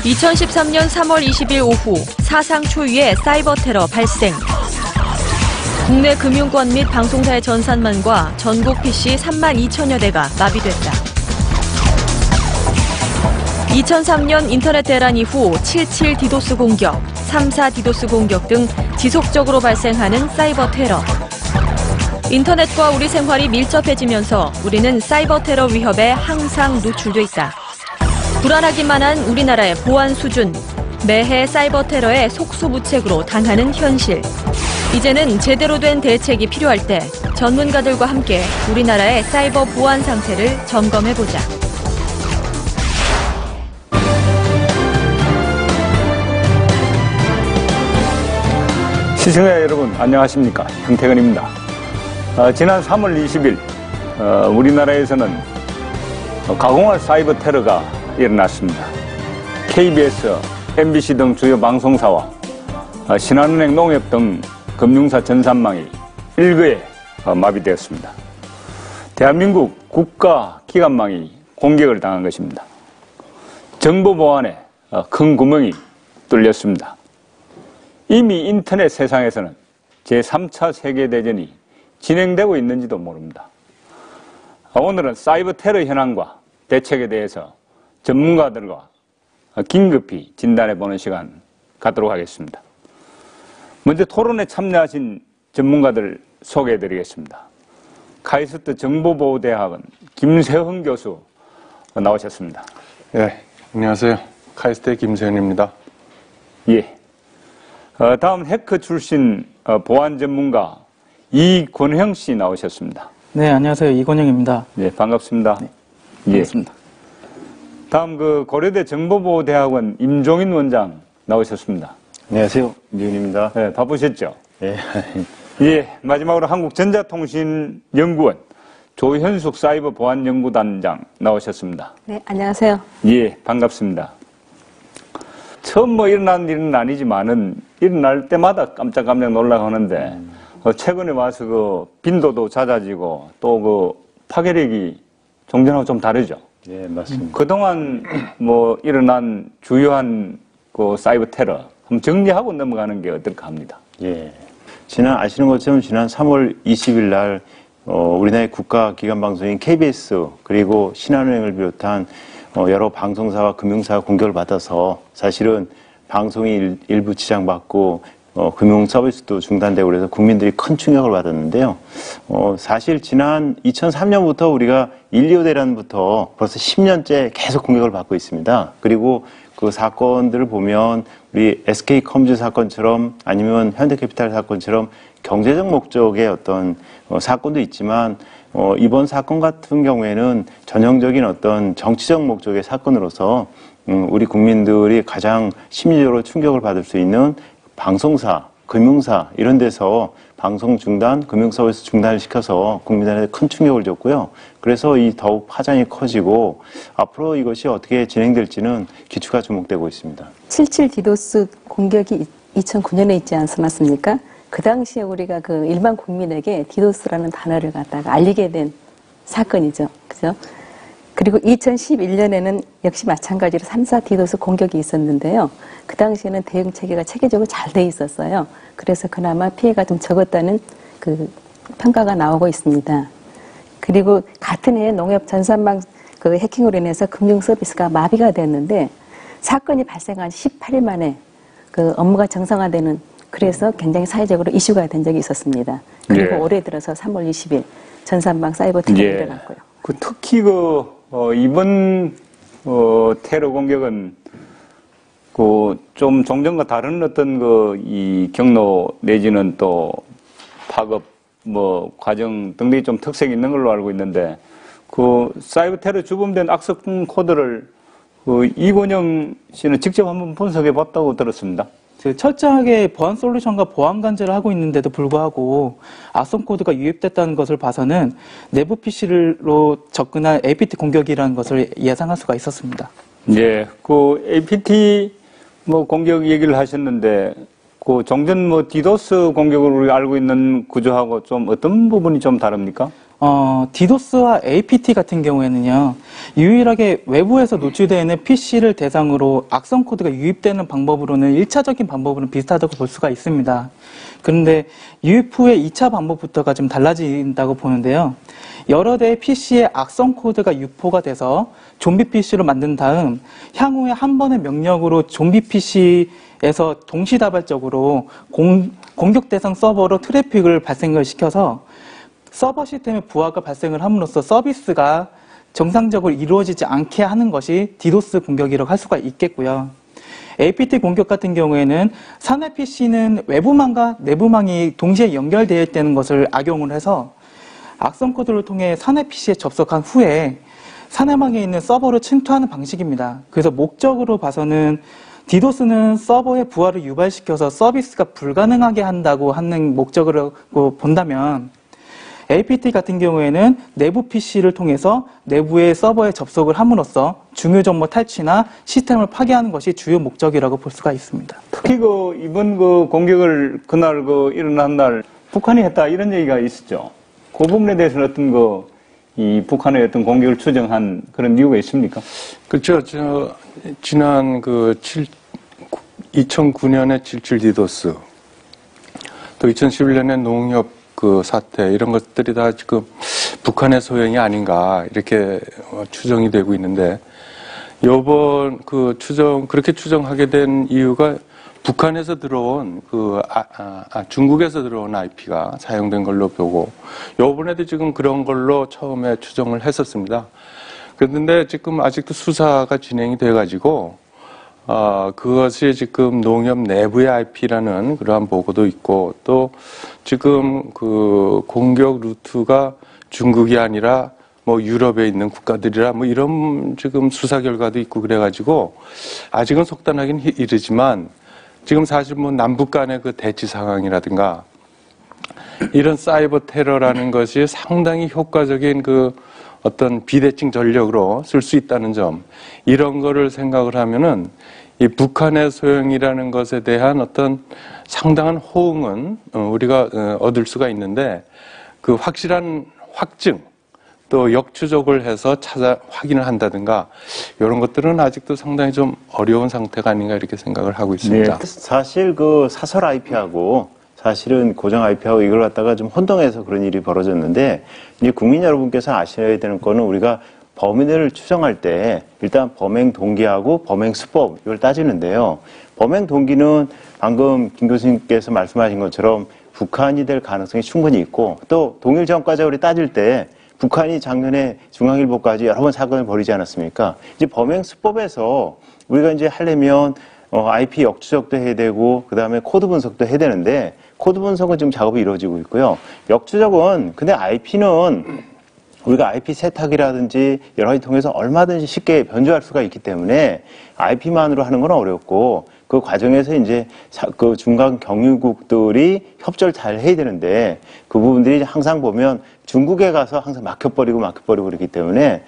2013년 3월 20일 오후 사상 초유의 사이버 테러 발생. 국내 금융권 및 방송사의 전산망과 전국 PC 3만 2천여 대가 마비됐다. 2003년 인터넷 대란 이후 77 디도스 공격, 34 디도스 공격 등 지속적으로 발생하는 사이버 테러. 인터넷과 우리 생활이 밀접해지면서 우리는 사이버 테러 위협에 항상 노출돼 있다. 불안하기만 한 우리나라의 보안 수준, 매해 사이버 테러의 속수무책으로 당하는 현실. 이제는 제대로 된 대책이 필요할 때 전문가들과 함께 우리나라의 사이버 보안 상태를 점검해보자. 시청자 여러분 안녕하십니까, 형태근입니다. 지난 3월 20일 우리나라에서는 가공할 사이버 테러가 일어났습니다. KBS, MBC 등 주요 방송사와 신한은행, 농협 등 금융사 전산망이 일거에 마비되었습니다. 대한민국 국가기관망이 공격을 당한 것입니다. 정보보안에 큰 구멍이 뚫렸습니다. 이미 인터넷 세상에서는 제3차 세계대전이 진행되고 있는지도 모릅니다. 오늘은 사이버 테러 현황과 대책에 대해서 전문가들과 긴급히 진단해보는 시간 갖도록 하겠습니다. 먼저 토론에 참여하신 전문가들 소개해드리겠습니다. 카이스트 정보보호대학원 김세훈 교수 나오셨습니다. 네, 안녕하세요. 카이스트의 김세훈입니다. 예. 다음 해커 출신 보안 전문가 이권형 씨 나오셨습니다. 네, 안녕하세요. 이권형입니다. 네, 반갑습니다. 네, 예. 반갑습니다. 다음 고려대 정보보호대학원 임종인 원장 나오셨습니다. 안녕하세요. 임종인입니다. 네, 바쁘셨죠? 네. 예, 마지막으로 한국전자통신연구원 조현숙 사이버보안연구단장 나오셨습니다. 네, 안녕하세요. 예, 반갑습니다. 처음 일어난 일은 아니지만은 일어날 때마다 깜짝깜짝 놀라하는데 최근에 와서 빈도도 낮아지고 또 파괴력이 종전하고 좀 다르죠. 네, 맞습니다. 그동안 일어난 주요한 사이버 테러 한번 정리하고 넘어가는 게 어떨까 합니다. 예. 아시는 것처럼 지난 3월 20일 날 우리나라의 국가기관 방송인 KBS 그리고 신한은행을 비롯한 여러 방송사와 금융사가 공격을 받아서 사실은 방송이 일부 지장받고 금융 서비스도 중단되고 그래서 국민들이 큰 충격을 받았는데요. 사실 지난 2003년부터 우리가 1.25 대란부터 벌써 10년째 계속 공격을 받고 있습니다. 그리고 그 사건들을 보면 우리 SK컴즈 사건처럼 아니면 현대캐피탈 사건처럼 경제적 목적의 어떤 사건도 있지만 이번 사건 같은 경우에는 전형적인 어떤 정치적 목적의 사건으로서 우리 국민들이 가장 심리적으로 충격을 받을 수 있는 방송사, 금융사 이런 데서 방송 중단, 금융 서비스 중단을 시켜서 국민들한테 큰 충격을 줬고요. 그래서 더욱 파장이 커지고 앞으로 이것이 어떻게 진행될지는 기추가 주목되고 있습니다. 77 디도스 공격이 2009년에 있지 않았습니까? 그 당시에 우리가 일반 국민에게 디도스라는 단어를 갖다가 알리게 된 사건이죠. 그죠? 그리고 2011년에는 역시 마찬가지로 3, 4 디도스 공격이 있었는데요. 그 당시에는 대응 체계가 체계적으로 잘 돼 있었어요. 그래서 그나마 피해가 좀 적었다는 평가가 나오고 있습니다. 그리고 같은 해에 농협 전산망 해킹으로 인해서 금융 서비스가 마비가 됐는데 사건이 발생한 18일 만에 업무가 정상화되는 그래서 굉장히 사회적으로 이슈가 된 적이 있었습니다. 그리고 예. 올해 들어서 3월 20일 전산망 사이버 테러가 예. 일어났고요. 특히 이번 테러 공격은 좀 종전과 다른 어떤 이 경로 내지는 또 파급 과정 등등이 좀 특색이 있는 걸로 알고 있는데 사이버 테러 주범된 악성 코드를 이권형 씨는 직접 한번 분석해 봤다고 들었습니다. 철저하게 보안 솔루션과 보안 관제를 하고 있는데도 불구하고 악성 코드가 유입됐다는 것을 봐서는 내부 PC로 접근한 APT 공격이라는 것을 예상할 수가 있었습니다. 예, APT 공격 얘기를 하셨는데 종전 디도스 공격으로 우리가 알고 있는 구조하고 좀 어떤 부분이 좀 다릅니까? 디도스와 APT 같은 경우에는요, 유일하게 외부에서 노출되어 있는 PC를 대상으로 악성 코드가 유입되는 방법으로는 1차적인 방법으로는 비슷하다고 볼 수가 있습니다. 그런데 유입 후에 2차 방법부터가 좀 달라진다고 보는데요. 여러 대의 PC에 악성 코드가 유포가 돼서 좀비 PC로 만든 다음 향후에 한 번의 명령으로 좀비 PC에서 동시다발적으로 공격 대상 서버로 트래픽을 발생을 시켜서 서버 시스템의 부하가 발생을 함으로써 서비스가 정상적으로 이루어지지 않게 하는 것이 디도스 공격이라고 할 수가 있겠고요. APT 공격 같은 경우에는 사내 PC는 외부망과 내부망이 동시에 연결되어 있다는 것을 악용을 해서 악성 코드를 통해 사내 PC에 접속한 후에 사내망에 있는 서버를 침투하는 방식입니다. 그래서 목적으로 봐서는 디도스는 서버의 부하를 유발시켜서 서비스가 불가능하게 한다고 하는 목적으로 본다면 APT 같은 경우에는 내부 PC를 통해서 내부의 서버에 접속을 함으로써 중요 정보 탈취나 시스템을 파괴하는 것이 주요 목적이라고 볼 수가 있습니다. 특히 이번 공격을 그날 일어난 날 북한이 했다 이런 얘기가 있었죠. 그 부분에 대해서는 어떤 이 북한의 어떤 공격을 추정한 그런 이유가 있습니까? 그렇죠. 지난 2009년에 77 디도스, 또 2011년에 농협 사태, 이런 것들이 다 지금 북한의 소행이 아닌가 이렇게 추정이 되고 있는데, 요번 그렇게 추정하게 된 이유가 북한에서 들어온 중국에서 들어온 IP가 사용된 걸로 보고, 요번에도 지금 그런 걸로 처음에 추정을 했었습니다. 그런데 지금 아직도 수사가 진행이 돼가지고 그것이 지금 농협 내부의 IP라는 그러한 보고도 있고, 또 지금 공격 루트가 중국이 아니라 유럽에 있는 국가들이라 이런 지금 수사 결과도 있고 그래가지고 아직은 속단하기는 이르지만, 지금 사실 남북 간의 대치 상황이라든가 이런 사이버 테러라는 것이 상당히 효과적인 어떤 비대칭 전력으로 쓸 수 있다는 점, 이런 거를 생각을 하면은 이 북한의 소용이라는 것에 대한 어떤 상당한 호응은 우리가 얻을 수가 있는데, 그 확실한 확증 또 역추적을 해서 확인을 한다든가 이런 것들은 아직도 상당히 좀 어려운 상태가 아닌가 이렇게 생각을 하고 있습니다. 네. 사실 사설 IP하고 사실은 고정 IP하고 이걸 갖다가 좀 혼동해서 그런 일이 벌어졌는데, 이제 국민 여러분께서 아셔야 되는 거는 우리가 범인을 추정할 때 일단 범행 동기하고 범행 수법 이걸 따지는데요. 범행 동기는 방금 김 교수님께서 말씀하신 것처럼 북한이 될 가능성이 충분히 있고, 또 동일 전과자 우리 따질 때 북한이 작년에 중앙일보까지 여러 번 사건을 벌이지 않았습니까? 이제 범행 수법에서 우리가 이제 하려면 IP 역추적도 해야 되고, 그 다음에 코드 분석도 해야 되는데, 코드 분석은 지금 작업이 이루어지고 있고요. 역추적은, 근데 IP는 우리가 IP 세탁이라든지 여러 가지 통해서 얼마든지 쉽게 변조할 수가 있기 때문에 IP만으로 하는 건 어렵고, 그 과정에서 이제 중간 경유국들이 협조를 잘 해야 되는데, 그 부분들이 항상 보면 중국에 가서 항상 막혀버리고 그렇기 때문에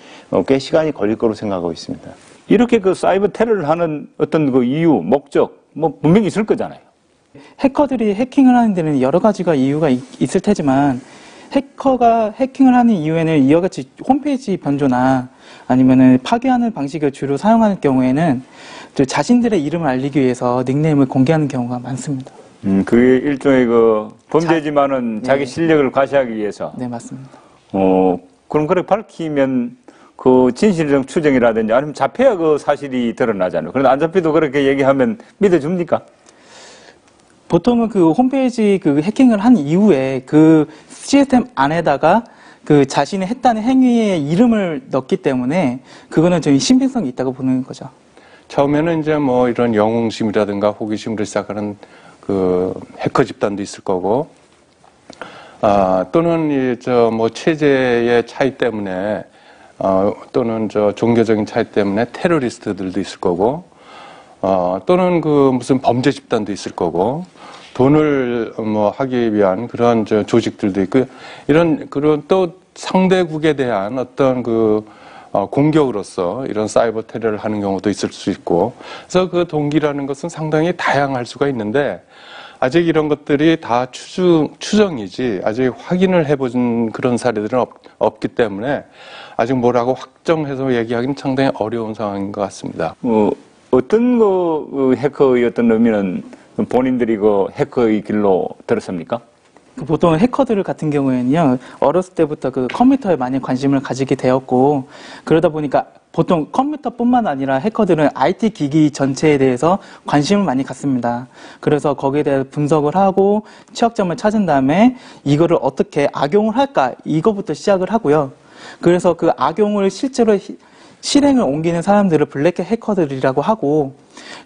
꽤 시간이 걸릴 거로 생각하고 있습니다. 이렇게 사이버 테러를 하는 어떤 이유, 목적, 분명히 있을 거잖아요. 해커들이 해킹을 하는 데는 여러 가지가 이유가 있을 테지만, 해커가 해킹을 하는 이유에는 이와 같이 홈페이지 변조나 아니면은 파괴하는 방식을 주로 사용하는 경우에는 자신들의 이름을 알리기 위해서 닉네임을 공개하는 경우가 많습니다. 그게 일종의 범죄지만은 자기 실력을 과시하기 위해서. 네, 맞습니다. 그럼 그렇게 밝히면 진실성 추정이라든지 아니면 잡혀야 사실이 드러나잖아요. 그런데 안 잡혀도 그렇게 얘기하면 믿어줍니까? 보통은 홈페이지 해킹을 한 이후에 시스템 안에다가 자신이 했다는 행위의 이름을 넣기 때문에 그거는 저희 신빙성이 있다고 보는 거죠. 처음에는 이제 이런 영웅심이라든가 호기심으로 시작하는 해커 집단도 있을 거고, 또는 체제의 차이 때문에, 또는 종교적인 차이 때문에 테러리스트들도 있을 거고, 또는 무슨 범죄 집단도 있을 거고, 돈을 하기 위한 그런 조직들도 있고, 그런 또 상대국에 대한 어떤 공격으로서 이런 사이버 테러를 하는 경우도 있을 수 있고, 그래서 동기라는 것은 상당히 다양할 수가 있는데, 아직 이런 것들이 다 추정이지 아직 확인을 해본 그런 사례들은 없기 때문에 아직 뭐라고 확정해서 얘기하기는 상당히 어려운 상황인 것 같습니다. 어떤 그 해커였던 의미는 본인들이 그 해커의 길로 들었습니까? 보통 해커들 같은 경우에는요, 어렸을 때부터 그 컴퓨터에 많이 관심을 가지게 되었고, 그러다 보니까 보통 컴퓨터뿐만 아니라 해커들은 IT 기기 전체에 대해서 관심을 많이 갖습니다. 그래서 거기에 대해 분석을 하고 취약점을 찾은 다음에 이거를 어떻게 악용을 할까, 이거부터 시작을 하고요. 그래서 그 악용을 실제로 실행을 옮기는 사람들을 블랙 해커들이라고 하고,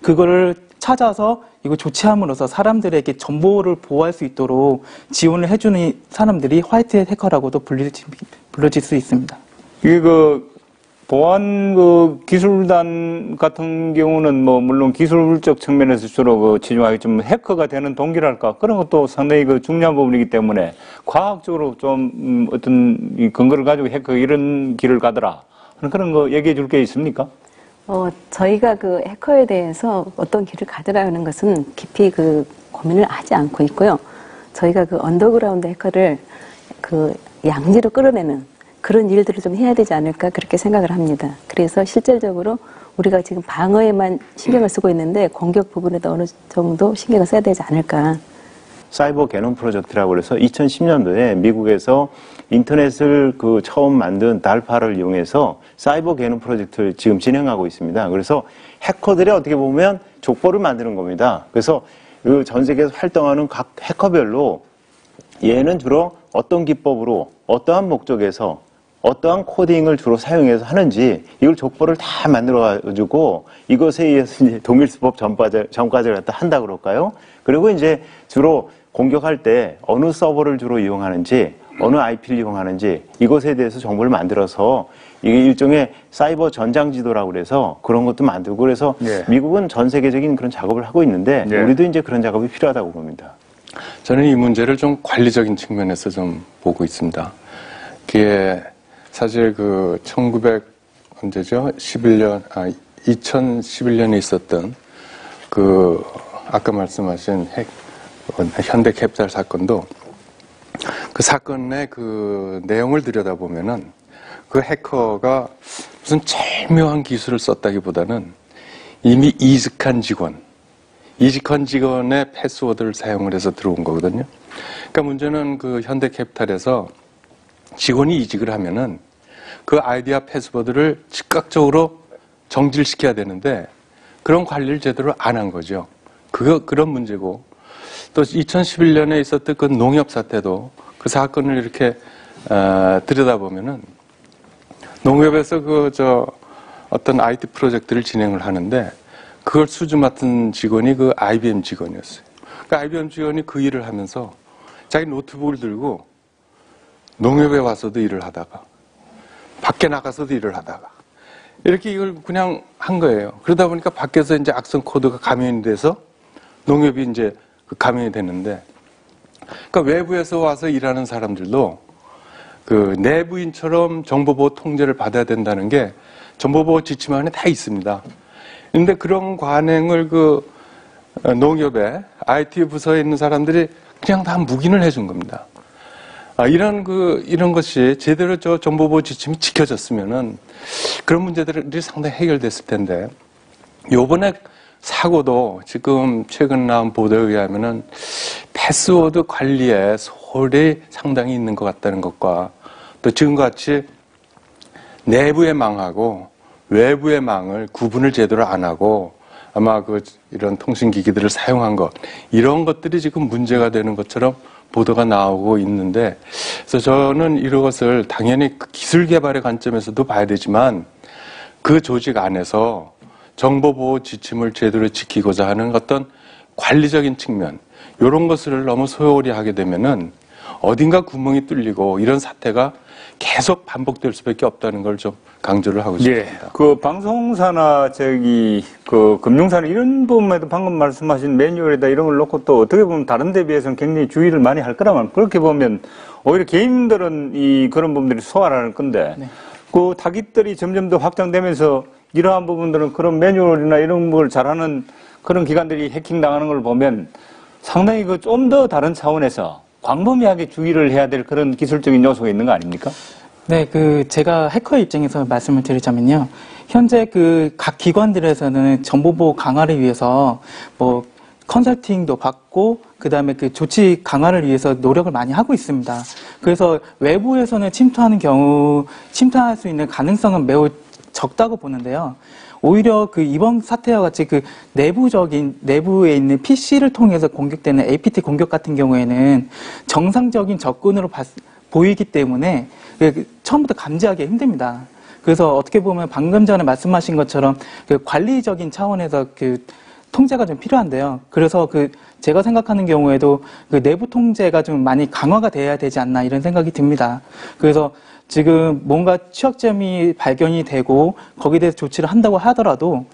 그거를 찾아서 이거 조치함으로써 사람들에게 정보를 보호할 수 있도록 지원을 해주는 사람들이 화이트 해커라고도 불려질 수 있습니다. 이게 그 보안 그 기술단 같은 경우는 뭐 물론 기술적 측면에서 주로 그 치중하겠지만 해커가 되는 동기랄까 그런 것도 상당히 그 중요한 부분이기 때문에 과학적으로 좀 어떤 이 근거를 가지고 해커 이런 길을 가더라 그런 거 얘기해 줄 게 있습니까? 저희가 그 해커에 대해서 어떤 길을 가더라는 것은 깊이 그 고민을 하지 않고 있고요. 저희가 그 언더그라운드 해커를 그 양지로 끌어내는 그런 일들을 좀 해야 되지 않을까 그렇게 생각을 합니다. 그래서 실질적으로 우리가 지금 방어에만 신경을 쓰고 있는데 공격 부분에도 어느 정도 신경을 써야 되지 않을까. 사이버 개놈 프로젝트라고 해서 2010년도에 미국에서 인터넷을 그 처음 만든 달파를 이용해서 사이버 개놈 프로젝트를 지금 진행하고 있습니다. 그래서 해커들이 어떻게 보면 족보를 만드는 겁니다. 그래서 그 전 세계에서 활동하는 각 해커별로 얘는 주로 어떤 기법으로 어떠한 목적에서 어떠한 코딩을 주로 사용해서 하는지 이걸 족보를 다 만들어가지고 이것에 의해서 이제 동일수법 전과제를 갖다 한다 그럴까요? 그리고 이제 주로 공격할 때 어느 서버를 주로 이용하는지 어느 IP를 이용하는지 이것에 대해서 정보를 만들어서 이게 일종의 사이버 전장지도라고 그래서 그런 것도 만들고 그래서 네. 미국은 전 세계적인 그런 작업을 하고 있는데 네. 우리도 이제 그런 작업이 필요하다고 봅니다. 저는 이 문제를 좀 관리적인 측면에서 좀 보고 있습니다. 그게 사실 그 2011년에 있었던 그 아까 말씀하신 현대캐피탈 사건도 그 사건의 그 내용을 들여다보면은 그 해커가 무슨 절묘한 기술을 썼다기보다는 이미 이직한 직원의 패스워드를 사용을 해서 들어온 거거든요. 그러니까 문제는 그 현대캐피탈에서 직원이 이직을 하면은 그 아이디와 패스워드를 즉각적으로 정지시켜야 되는데 그런 관리를 제대로 안 한 거죠. 그런 문제고 또 2011년에 있었던 그 농협 사태도 그 사건을 이렇게 들여다보면은 농협에서 어떤 IT 프로젝트를 진행을 하는데 그걸 수주 맡은 직원이 그 IBM 직원이었어요. 그 IBM 직원이 그 일을 하면서 자기 노트북을 들고 농협에 와서도 일을 하다가 밖에 나가서도 일을 하다가 이렇게 이걸 그냥 한 거예요. 그러다 보니까 밖에서 이제 악성 코드가 감염이 돼서 농협이 이제 감염이 됐는데 그러니까 외부에서 와서 일하는 사람들도 그 내부인처럼 정보보호 통제를 받아야 된다는 게 정보보호 지침 안에 다 있습니다. 그런데 그런 관행을 그 농협의 IT 부서에 있는 사람들이 그냥 다 묵인을 해준 겁니다. 이런 것이 제대로 정보보호 지침이 지켜졌으면은 그런 문제들이 상당히 해결됐을 텐데 요번에 사고도 지금 최근 나온 보도에 의하면은 패스워드 관리에 소홀히 상당히 있는 것 같다는 것과 또 지금과 같이 내부의 망하고 외부의 망을 구분을 제대로 안 하고 아마 이런 통신기기들을 사용한 것 이런 것들이 지금 문제가 되는 것처럼 보도가 나오고 있는데 그래서 저는 이것을 당연히 기술 개발의 관점에서도 봐야 되지만 그 조직 안에서 정보보호 지침을 제대로 지키고자 하는 어떤 관리적인 측면 이런 것을 너무 소홀히 하게 되면은 어딘가 구멍이 뚫리고 이런 사태가 계속 반복될 수밖에 없다는 걸 좀 강조를 하고 싶습니다. 예, 그 방송사나 그 금융사나 이런 부분에도 방금 말씀하신 매뉴얼에다 이런 걸 놓고 또 어떻게 보면 다른 데 비해서는 굉장히 주의를 많이 할 거라면 그렇게 보면 오히려 개인들은 그런 부분들이 소화를 할 건데 네. 그 타깃들이 점점 더 확장되면서 이러한 부분들은 그런 매뉴얼이나 이런 걸 잘하는 그런 기관들이 해킹 당하는 걸 보면 상당히 그 좀 더 다른 차원에서 광범위하게 주의를 해야 될 그런 기술적인 요소가 있는 거 아닙니까? 네, 제가 해커의 입장에서 말씀을 드리자면요. 현재 각 기관들에서는 정보보호 강화를 위해서 컨설팅도 받고, 그 다음에 조치 강화를 위해서 노력을 많이 하고 있습니다. 그래서 외부에서는 침투할 수 있는 가능성은 매우 적다고 보는데요. 오히려 이번 사태와 같이 내부에 있는 PC를 통해서 공격되는 APT 공격 같은 경우에는 정상적인 접근으로 보이기 때문에 처음부터 감지하기 힘듭니다. 그래서 어떻게 보면 방금 전에 말씀하신 것처럼 관리적인 차원에서 통제가 좀 필요한데요. 그래서 제가 생각하는 경우에도 내부 통제가 좀 많이 강화가 돼야 되지 않나 이런 생각이 듭니다. 그래서 지금 뭔가 취약점이 발견이 되고 거기에 대해서 조치를 한다고 하더라도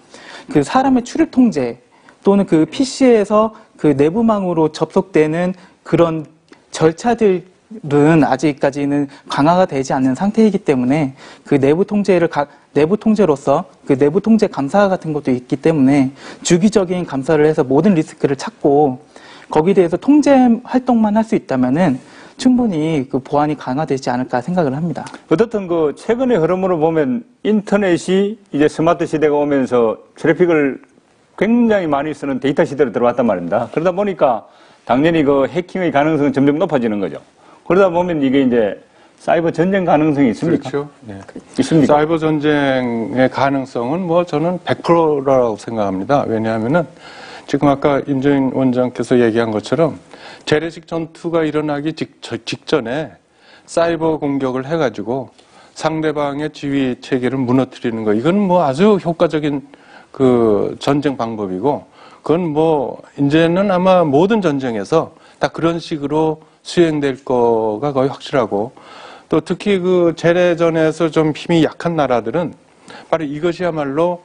사람의 출입 통제 또는 PC에서 내부망으로 접속되는 그런 절차들은 아직까지는 강화가 되지 않는 상태이기 때문에 내부 통제로서 내부 통제 감사 같은 것도 있기 때문에 주기적인 감사를 해서 모든 리스크를 찾고 거기에 대해서 통제 활동만 할 수 있다면은 충분히 보안이 강화되지 않을까 생각을 합니다. 어떻든 최근의 흐름으로 보면 인터넷이 이제 스마트 시대가 오면서 트래픽을 굉장히 많이 쓰는 데이터 시대로 들어왔단 말입니다. 그러다 보니까 당연히 해킹의 가능성은 점점 높아지는 거죠. 그러다 보면 이게 이제 사이버 전쟁 가능성이 있습니까? 그렇죠. 네. 있습니까? 사이버 전쟁의 가능성은 저는 100%라고 생각합니다. 왜냐하면은 지금 아까 임정인 원장께서 얘기한 것처럼 재래식 전투가 일어나기 직전에 사이버 공격을 해가지고 상대방의 지휘 체계를 무너뜨리는 거, 이건 아주 효과적인 전쟁 방법이고, 그건 이제는 아마 모든 전쟁에서 다 그런 식으로 수행될 거가 거의 확실하고, 또 특히 재래전에서 좀 힘이 약한 나라들은 바로 이것이야말로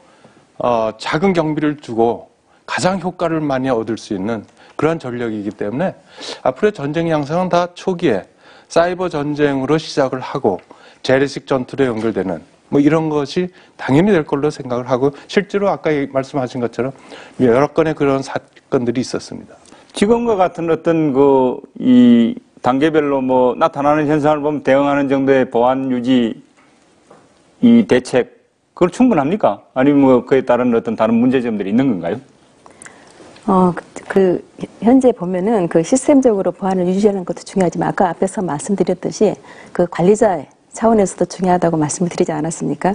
작은 경비를 두고 가장 효과를 많이 얻을 수 있는 그런 전력이기 때문에 앞으로의 전쟁 양상은 다 초기에 사이버 전쟁으로 시작을 하고 재래식 전투로 연결되는 이런 것이 당연히 될 걸로 생각을 하고, 실제로 아까 말씀하신 것처럼 여러 건의 그런 사건들이 있었습니다. 지금과 같은 어떤 이 단계별로 나타나는 현상을 보면 대응하는 정도의 보안 유지 이 대책, 그걸 충분합니까? 아니면 그에 따른 어떤 다른 문제점들이 있는 건가요? 현재 보면은 시스템적으로 보안을 유지하는 것도 중요하지만 아까 앞에서 말씀드렸듯이 관리자 차원에서도 중요하다고 말씀을 드리지 않았습니까?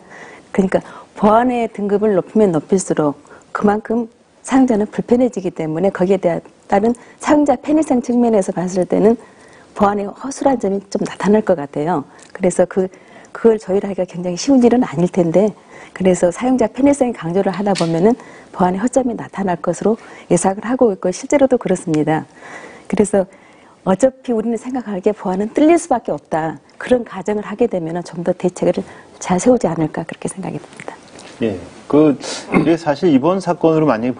그러니까 보안의 등급을 높이면 높일수록 그만큼 사용자는 불편해지기 때문에 거기에 따른 사용자 편의성 측면에서 봤을 때는 보안의 허술한 점이 좀 나타날 것 같아요. 그래서 그걸 조율하기가 굉장히 쉬운 일은 아닐 텐데, 그래서 사용자 편의성에 강조를 하다 보면은 보안의 허점이 나타날 것으로 예상을 하고 있고 실제로도 그렇습니다. 그래서 어차피 우리는 생각하기에 보안은 뚫릴 수밖에 없다. 그런 가정을 하게 되면 좀 더 대책을 잘 세우지 않을까 그렇게 생각이 듭니다. 예. 이게 사실 이번 사건으로 만약에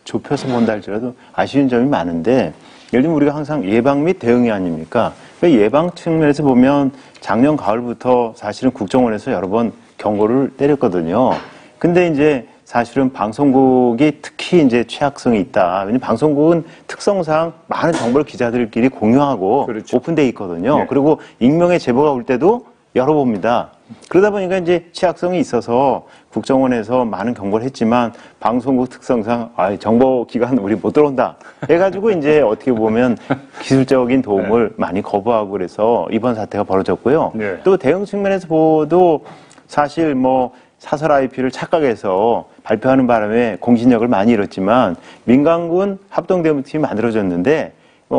좁혀서 본다 할지라도 아쉬운 점이 많은데, 예를 들면 우리가 항상 예방 및 대응이 아닙니까? 예방 측면에서 보면 작년 가을부터 사실은 국정원에서 여러 번 경고를 때렸거든요. 근데 이제 사실은 방송국이 특히 이제 취약성이 있다. 왜냐면 방송국은 특성상 많은 정보를 기자들끼리 공유하고 그렇죠. 오픈돼 있거든요. 네. 그리고 익명의 제보가 올 때도 열어봅니다. 그러다 보니까 이제 취약성이 있어서 국정원에서 많은 경고를 했지만 방송국 특성상 정보기관 우리 못 들어온다 해가지고 이제 어떻게 보면 기술적인 도움을 많이 거부하고 그래서 이번 사태가 벌어졌고요. 네. 또 대응 측면에서 보도 사실 사설 IP를 착각해서 발표하는 바람에 공신력을 많이 잃었지만 민간군 합동대응팀이 만들어졌는데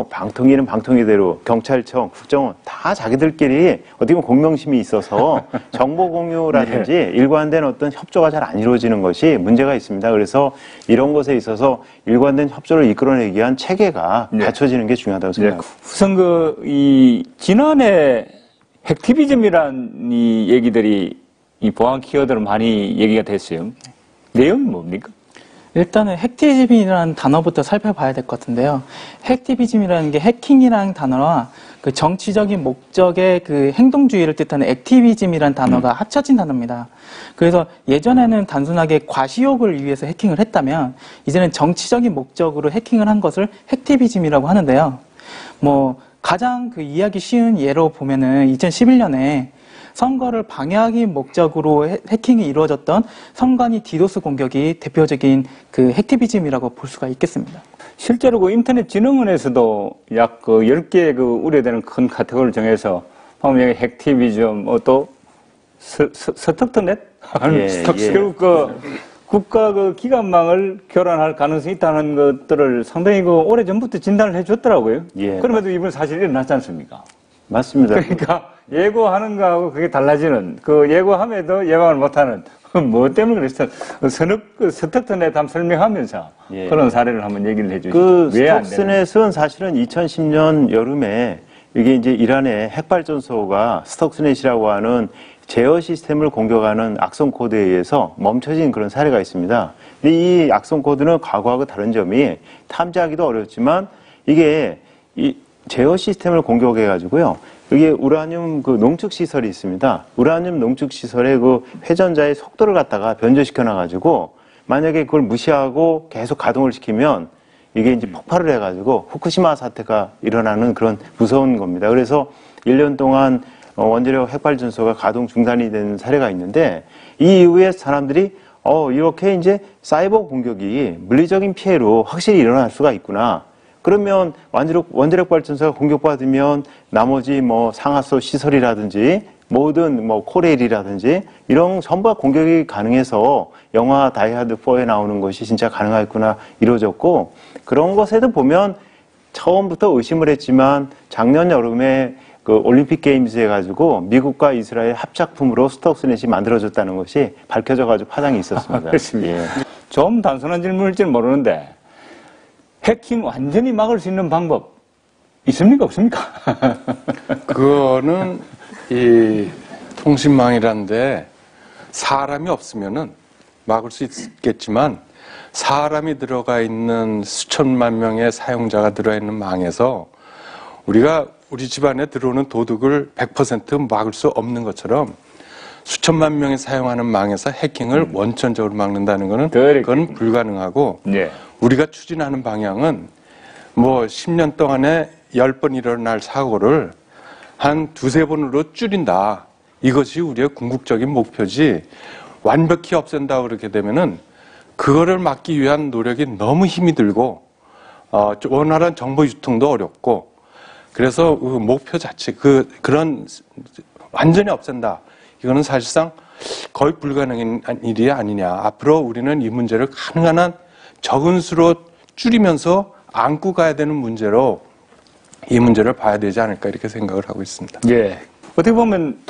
방통위는 방통위대로 경찰청, 국정원 다 자기들끼리 어떻게 보면 공명심이 있어서 정보 공유라든지 네. 일관된 어떤 협조가 잘 안 이루어지는 것이 문제가 있습니다. 그래서 이런 것에 있어서 일관된 협조를 이끌어내기 위한 체계가 네. 갖춰지는 게 중요하다고 생각합니다. 우선 지난해 핵티비즘이란 이 얘기들이 이 보안 키워드로 많이 얘기가 됐어요. 내용이 뭡니까? 일단은 핵티비즘이라는 단어부터 살펴봐야 될 것 같은데요. 핵티비즘이라는 게 해킹이라는 단어와 그 정치적인 목적의 그 행동주의를 뜻하는 액티비즘이라는 단어가 합쳐진 단어입니다. 그래서 예전에는 단순하게 과시욕을 위해서 해킹을 했다면 이제는 정치적인 목적으로 해킹을 한 것을 핵티비즘이라고 하는데요. 뭐 가장 그 이해하기 쉬운 예로 보면은 2011년에 선거를 방해하기 목적으로 해킹이 이루어졌던 선관위 디도스 공격이 대표적인 그 핵티비즘이라고 볼 수가 있겠습니다. 실제로 그 인터넷진흥원에서도 약 그 10개의 그 우려되는 큰 카테고리를 정해서 방금 핵티비즘, 또 스톡트넷? 결국 그 국가 그 기관망을 교란할 가능성이 있다는 것들을 상당히 그 오래 전부터 진단을 해줬더라고요. 예. 그럼에도 이번 사실 일어났지 않습니까? 맞습니다. 그러니까 예고하는 거하고 그게 달라지는, 그 예고함에도 예방을 못하는, 뭐 때문에 그랬어? 스톡트넷 한번 설명하면서 예. 그런 사례를 한번 얘기를 해주시죠. 그 왜 안 되는? 스톡스넷은 사실은 2010년 여름에 이게 이제 이란의 핵발전소가 스톡스넷이라고 하는 제어 시스템을 공격하는 악성 코드에 의해서 멈춰진 그런 사례가 있습니다. 근데 이 악성 코드는 과거하고 다른 점이 탐지하기도 어렵지만 이게 이 제어 시스템을 공격해 가지고요. 여기에 우라늄 그 농축 시설이 있습니다. 우라늄 농축 시설의 그 회전자의 속도를 갖다가 변조시켜 놔 가지고 만약에 그걸 무시하고 계속 가동을 시키면 이게 이제 폭발을 해 가지고 후쿠시마 사태가 일어나는 그런 무서운 겁니다. 그래서 1년 동안 원자력 핵발전소가 가동 중단이 된 사례가 있는데 이 이후에 사람들이 이렇게 이제 사이버 공격이 물리적인 피해로 확실히 일어날 수가 있구나. 그러면 원자력 발전소가 공격받으면 나머지 뭐 상하수 시설이라든지 모든 뭐 코레일이라든지 이런 전부 공격이 가능해서 영화 다이하드 4에 나오는 것이 진짜 가능하겠구나 이루어졌고 그런 것에도 보면 처음부터 의심을 했지만 작년 여름에 그 올림픽 게임즈에 가지고 미국과 이스라엘 합작품으로 스톡스넷이 만들어졌다는 것이 밝혀져 가지고 파장이 있었습니다. 그렇습니다. 예. 좀 단순한 질문일지는 모르는데 해킹 완전히 막을 수 있는 방법 있습니까? 없습니까? 그거는 이 통신망이란데 사람이 없으면은 막을 수 있겠지만 사람이 들어가 있는 수천만 명의 사용자가 들어있는 망에서 우리가 우리 집안에 들어오는 도둑을 100% 막을 수 없는 것처럼 수천만 명이 사용하는 망에서 해킹을 원천적으로 막는다는 것은 그건 불가능하고 네. 우리가 추진하는 방향은 뭐 10년 동안에 10번 일어날 사고를 한 두세 번으로 줄인다. 이것이 우리의 궁극적인 목표지 완벽히 없앤다 그렇게 되면은 그거를 막기 위한 노력이 너무 힘이 들고 원활한 정보 유통도 어렵고 그래서 그 목표 자체 그런 완전히 없앤다. 이거는 사실상 거의 불가능한 일이 아니냐. 앞으로 우리는 이 문제를 가능한 한 적은 수로 줄이면서 안고 가야 되는 문제로 이 문제를 봐야 되지 않을까 이렇게 생각을 하고 있습니다. 예. 어떻게 보면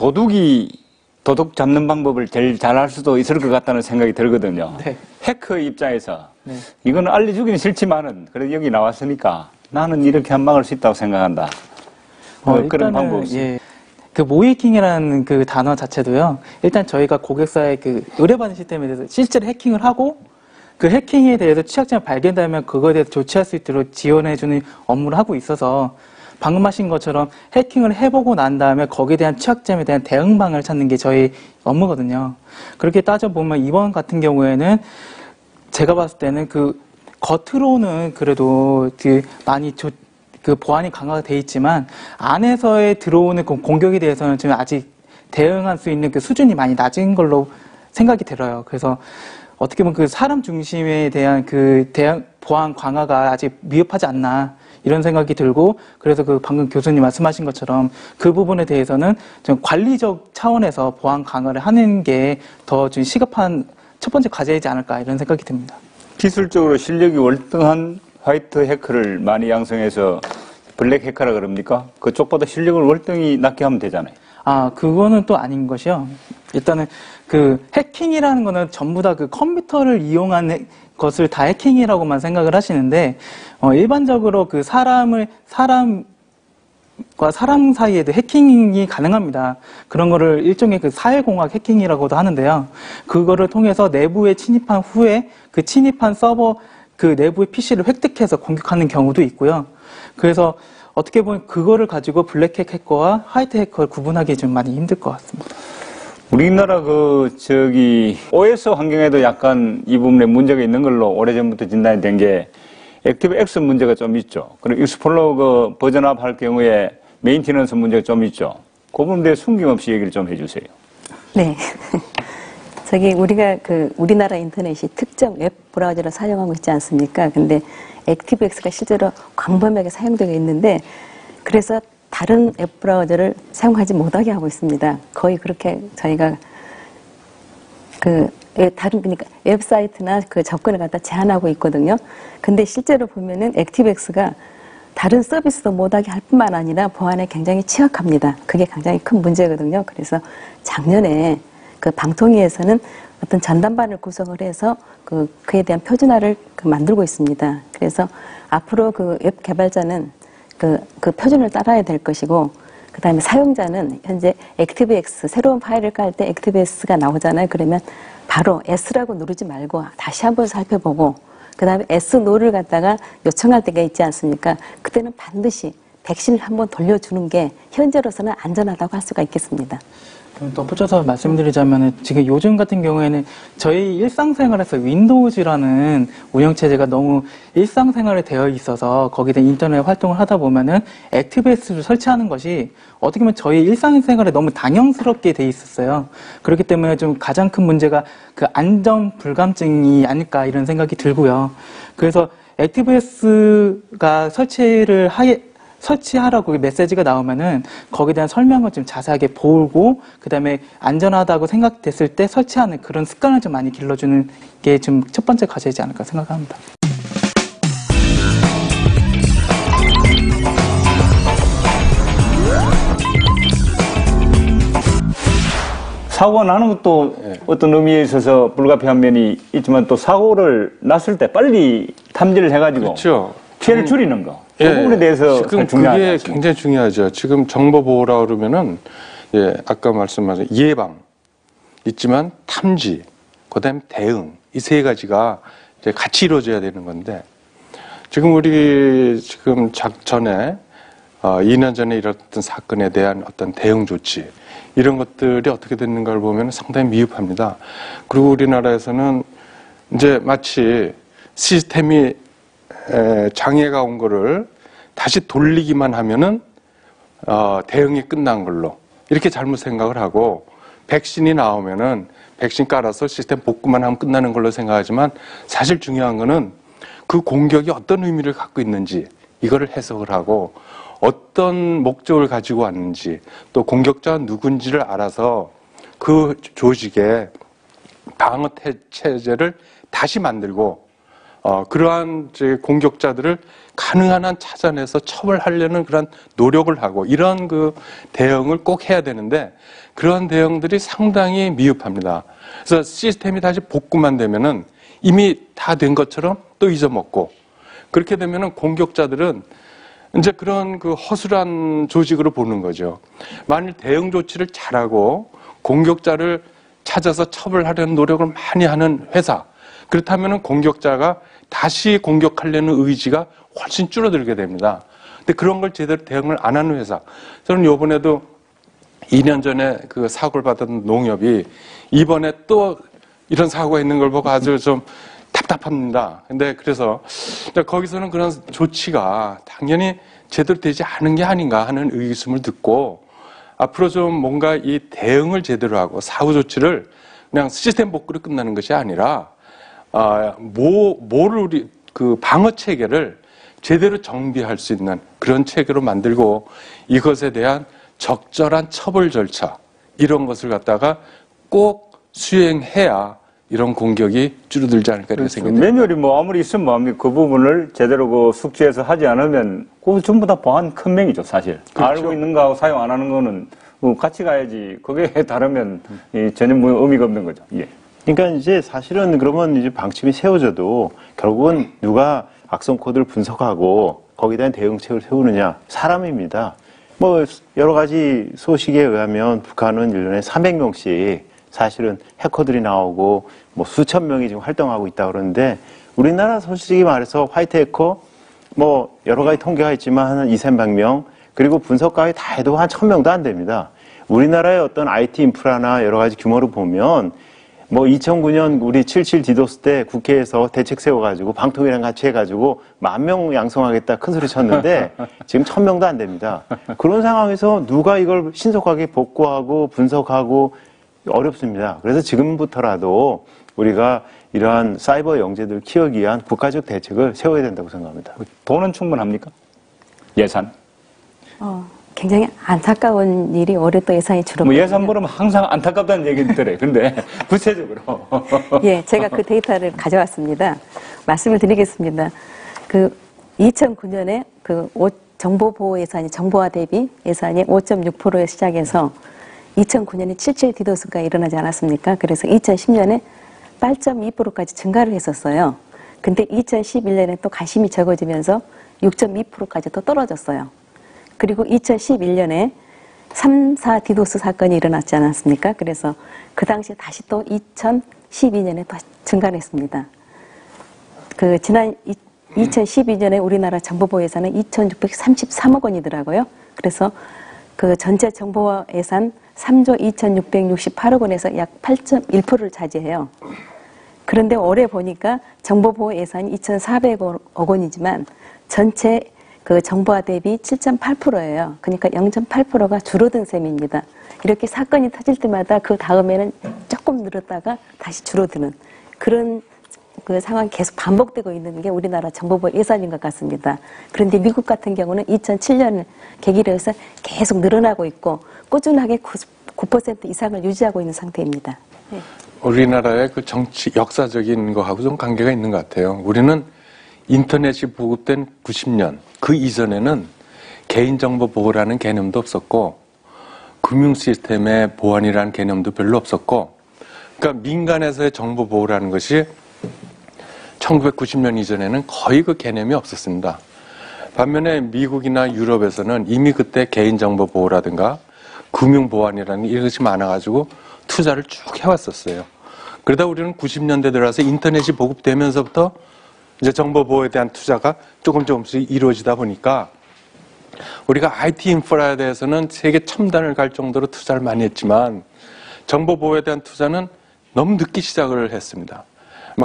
도둑 잡는 방법을 제일 잘할 수도 있을 것 같다는 생각이 들거든요. 네. 해커의 입장에서 네. 이거는 알려주기는 싫지만은 그래도 여기 나왔으니까 나는 이렇게 한 막을 수 있다고 생각한다. 그런 방법이 있어요. 예. 그 모이킹이라는 그 단어 자체도요. 일단 저희가 고객사의 그 의뢰받은 시스템에 대해서 실제로 해킹을 하고 그 해킹에 대해서 취약점이 발견되면 그거에 대해서 조치할 수 있도록 지원해주는 업무를 하고 있어서 방금 하신 것처럼 해킹을 해보고 난 다음에 거기에 대한 취약점에 대한 대응방을 찾는 게 저희 업무거든요. 그렇게 따져보면 이번 같은 경우에는 제가 봤을 때는 그 겉으로는 그래도 그 많이 그 보안이 강화가 돼 있지만 안에서의 들어오는 그 공격에 대해서는 지금 아직 대응할 수 있는 그 수준이 많이 낮은 걸로 생각이 들어요. 그래서 어떻게 보면 그 사람 중심에 대한 그 보안 강화가 아직 미흡하지 않나 이런 생각이 들고 그래서 그 방금 교수님 말씀하신 것처럼 그 부분에 대해서는 좀 관리적 차원에서 보안 강화를 하는 게 더 좀 시급한 첫 번째 과제이지 않을까 이런 생각이 듭니다. 기술적으로 실력이 월등한 화이트 해커를 많이 양성해서 블랙 해커라 그럽니까? 그쪽보다 실력을 월등히 낮게 하면 되잖아요. 그거는 또 아닌 것이요. 일단은 그 해킹이라는 거는 전부 다 그 컴퓨터를 이용한 것을 다 해킹이라고만 생각을 하시는데 일반적으로 그 사람을 사람과 사람 사이에도 해킹이 가능합니다. 그런 거를 일종의 그 사회공학 해킹이라고도 하는데요. 그거를 통해서 내부에 침입한 후에 그 침입한 서버 그 내부의 PC를 획득해서 공격하는 경우도 있고요. 그래서 어떻게 보면 그거를 가지고 블랙햇 해커와 화이트 해커를 구분하기 좀 많이 힘들 것 같습니다. 우리나라 OS 환경에도 약간 이 부분에 문제가 있는 걸로 오래전부터 진단이 된 게 액티브엑스 문제가 좀 있죠. 그리고 익스플로러 버전업 할 경우에 메인티넌스 문제가 좀 있죠. 그 부분에 대해 숨김없이 얘기를 좀 해주세요. 네. 우리가 우리나라 인터넷이 특정 웹 브라우저를 사용하고 있지 않습니까? 근데 액티브엑스가 실제로 광범위하게 사용되고 있는데, 그래서 다른 웹 브라우저를 사용하지 못하게 하고 있습니다. 거의 그렇게 저희가 그러니까 웹사이트나 그 접근을 갖다 제한하고 있거든요. 근데 실제로 보면은 액티브엑스가 다른 서비스도 못하게 할 뿐만 아니라 보안에 굉장히 취약합니다. 그게 굉장히 큰 문제거든요. 그래서 작년에 그 방통위에서는 어떤 전담반을 구성을 해서 그에 대한 표준화를 만들고 있습니다. 그래서 앞으로 그 웹 개발자는 그 표준을 따라야 될 것이고, 그 다음에 사용자는 현재 액티브엑스, 새로운 파일을 깔 때 액티브엑스가 나오잖아요. 그러면 바로 S라고 누르지 말고 다시 한번 살펴보고, 그 다음에 S-NO를 갖다가 요청할 때가 있지 않습니까? 그때는 반드시 백신을 한번 돌려주는 게 현재로서는 안전하다고 할 수가 있겠습니다. 덧붙여서 말씀드리자면 지금 요즘 같은 경우에는 저희 일상생활에서 윈도우즈라는 운영체제가 너무 일상생활에 되어 있어서 거기다 인터넷 활동을 하다 보면은 액티브엑스를 설치하는 것이 어떻게 보면 저희 일상생활에 너무 당연스럽게 돼 있었어요. 그렇기 때문에 좀 가장 큰 문제가 그 안전 불감증이 아닐까 이런 생각이 들고요. 그래서 액티브엑스가 설치하라고 메시지가 나오면은 거기에 대한 설명을 좀 자세하게 보고, 그 다음에 안전하다고 생각됐을 때 설치하는 그런 습관을 좀 많이 길러주는 게 좀 첫 번째 과제이지 않을까 생각합니다. 사고가 나는 것도 어떤 의미에 있어서 불가피한 면이 있지만, 또 사고를 났을 때 빨리 탐지를 해가지고 그렇죠. 피해를 줄이는 거. 그 부분에 대해서 지금 그게 굉장히 중요하죠. 지금 정보 보호라 그러면은 아까 말씀하신 예방 있지만 탐지, 그다음에 대응, 이 세 가지가 이제 같이 이루어져야 되는 건데, 지금 우리 전에 2년 전에 일어났던 사건에 대한 어떤 대응 조치, 이런 것들이 어떻게 됐는가를 보면 상당히 미흡합니다. 그리고 우리나라에서는 이제 마치 시스템이 장애가 온 거를 다시 돌리기만 하면은 대응이 끝난 걸로 이렇게 잘못 생각을 하고, 백신이 나오면은 백신 깔아서 시스템 복구만 하면 끝나는 걸로 생각하지만, 사실 중요한 거는 그 공격이 어떤 의미를 갖고 있는지 이거를 해석을 하고, 어떤 목적을 가지고 왔는지, 또 공격자가 누군지를 알아서 그 조직의 방어 체제를 다시 만들고, 그러한 공격자들을 가능한 한 찾아내서 처벌하려는 그런 노력을 하고, 이런 그 대응을 꼭 해야 되는데, 그런 대응들이 상당히 미흡합니다. 그래서 시스템이 다시 복구만 되면은 이미 다 된 것처럼 또 잊어먹고, 그렇게 되면은 공격자들은 이제 그런 그 허술한 조직으로 보는 거죠. 만일 대응 조치를 잘하고 공격자를 찾아서 처벌하려는 노력을 많이 하는 회사, 그렇다면 공격자가 다시 공격하려는 의지가 훨씬 줄어들게 됩니다. 근데 그런 걸 제대로 대응을 안 하는 회사. 저는 이번에도 2년 전에 그 사고를 받은 농협이 이번에 또 이런 사고가 있는 걸 보고 아주 좀 답답합니다. 근데 그래서 거기서는 그런 조치가 당연히 제대로 되지 않은 게 아닌가 하는 의구심을 듣고, 앞으로 좀 뭔가 이 대응을 제대로 하고 사후 조치를 그냥 시스템 복구로 끝나는 것이 아니라 뭐를 우리 그 방어 체계를 제대로 정비할 수 있는 그런 체계로 만들고, 이것에 대한 적절한 처벌 절차, 이런 것을 갖다가 꼭 수행해야 이런 공격이 줄어들지 않을까 이렇게 생각합니다. 매뉴얼이 아무리 있으면 뭐합니까? 그 부분을 제대로 숙지해서 하지 않으면 그거 전부 다 보안 큰맹이죠, 사실. 그렇죠. 알고 있는 거하고 사용 안 하는 거는 같이 가야지. 그게 다르면 전혀 의미가 없는 거죠. 예. 그러니까 이제 사실은 그러면 이제 방침이 세워져도 결국은 누가 악성 코드를 분석하고 거기에 대한 대응책을 세우느냐? 사람입니다. 뭐 여러 가지 소식에 의하면 북한은 1년에 300명씩 사실은 해커들이 나오고 뭐 수천 명이 지금 활동하고 있다 그러는데 우리나라 솔직히 말해서 화이트 해커 뭐 여러 가지 통계가 있지만 한 200~300명 그리고 분석가에 다 해도 한 1000명도 안 됩니다. 우리나라의 어떤 IT 인프라나 여러 가지 규모를 보면 뭐 2009년 우리 77 디도스 때 국회에서 대책 세워가지고 방통위랑 같이 해가지고 10,000명 양성하겠다 큰 소리 쳤는데 지금 1000명도 안 됩니다. 그런 상황에서 누가 이걸 신속하게 복구하고 분석하고 어렵습니다. 그래서 지금부터라도 우리가 이러한 사이버 영재들 키우기 위한 국가적 대책을 세워야 된다고 생각합니다. 돈은 충분합니까? 예산? 굉장히 안타까운 일이 올해 또 예산이 줄었거든요. 뭐 예산 보면 항상 안타깝다는 얘기를 들어요. 근데 구체적으로. 예, 제가 그 데이터를 가져왔습니다. 말씀을 드리겠습니다. 그 2009년에 그 정보보호 예산이 정보화 대비 예산이 5.6%에 시작해서 2009년에 77 디도스가 일어나지 않았습니까? 그래서 2010년에 8.2%까지 증가를 했었어요. 근데 2011년에 또 가심이 적어지면서 6.2%까지 또 떨어졌어요. 그리고 2011년에 3, 4 디도스 사건이 일어났지 않았습니까? 그래서 그 당시에 다시 또 2012년에 또 증가를 했습니다. 그 지난 2012년에 우리나라 정보보호 예산은 2,633억 원이더라고요. 그래서 그 전체 정보화 예산 3조 2,668억 원에서 약 8.1%를 차지해요. 그런데 올해 보니까 정보보호 예산이 2,400억 원이지만 전체 그 정보화 대비 7.8%예요. 그러니까 0.8%가 줄어든 셈입니다. 이렇게 사건이 터질 때마다 그 다음에는 조금 늘었다가 다시 줄어드는 그런 그 상황이 계속 반복되고 있는 게 우리나라 정보보호 예산인 것 같습니다. 그런데 미국 같은 경우는 2007년 계기로 해서 계속 늘어나고 있고 꾸준하게 9% 이상을 유지하고 있는 상태입니다. 네. 우리나라의 그 정치 역사적인 거하고 좀 관계가 있는 것 같아요. 우리는 인터넷이 보급된 90년 그 이전에는 개인정보 보호라는 개념도 없었고 금융 시스템의 보안이라는 개념도 별로 없었고 그러니까 민간에서의 정보 보호라는 것이 1990년 이전에는 거의 그 개념이 없었습니다. 반면에 미국이나 유럽에서는 이미 그때 개인정보 보호라든가 금융 보안이라는 이것이 많아가지고 투자를 쭉 해왔었어요. 그러다 우리는 90년대 들어와서 인터넷이 보급되면서부터 이제 정보 보호에 대한 투자가 조금씩 이루어지다 보니까 우리가 IT 인프라에 대해서는 세계 첨단을 갈 정도로 투자를 많이 했지만 정보 보호에 대한 투자는 너무 늦게 시작을 했습니다.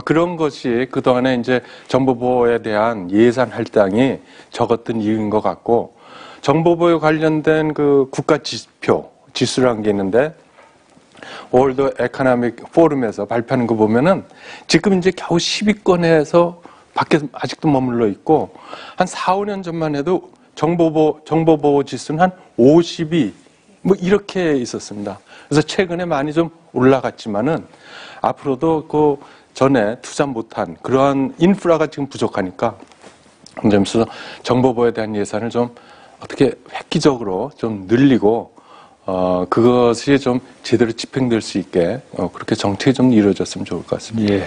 그런 것이 그동안에 이제 정보 보호에 대한 예산 할당이 적었던 이유인 것 같고 정보 보호에 관련된 그 국가 지표, 지수라는 게 있는데 월드 에코노믹 포럼에서 발표하는 거 보면은 지금 이제 겨우 10위권에서 밖에 아직도 머물러 있고 한 4, 5년 전만 해도 정보보호 지수는 한 50위 뭐 이렇게 있었습니다. 그래서 최근에 많이 좀 올라갔지만은 앞으로도 그 전에 투자 못한 그러한 인프라가 지금 부족하니까 점에서 정보보호에 대한 예산을 좀 어떻게 획기적으로 좀 늘리고 그것이 좀 제대로 집행될 수 있게 그렇게 정책이 좀 이루어졌으면 좋을 것 같습니다. 예.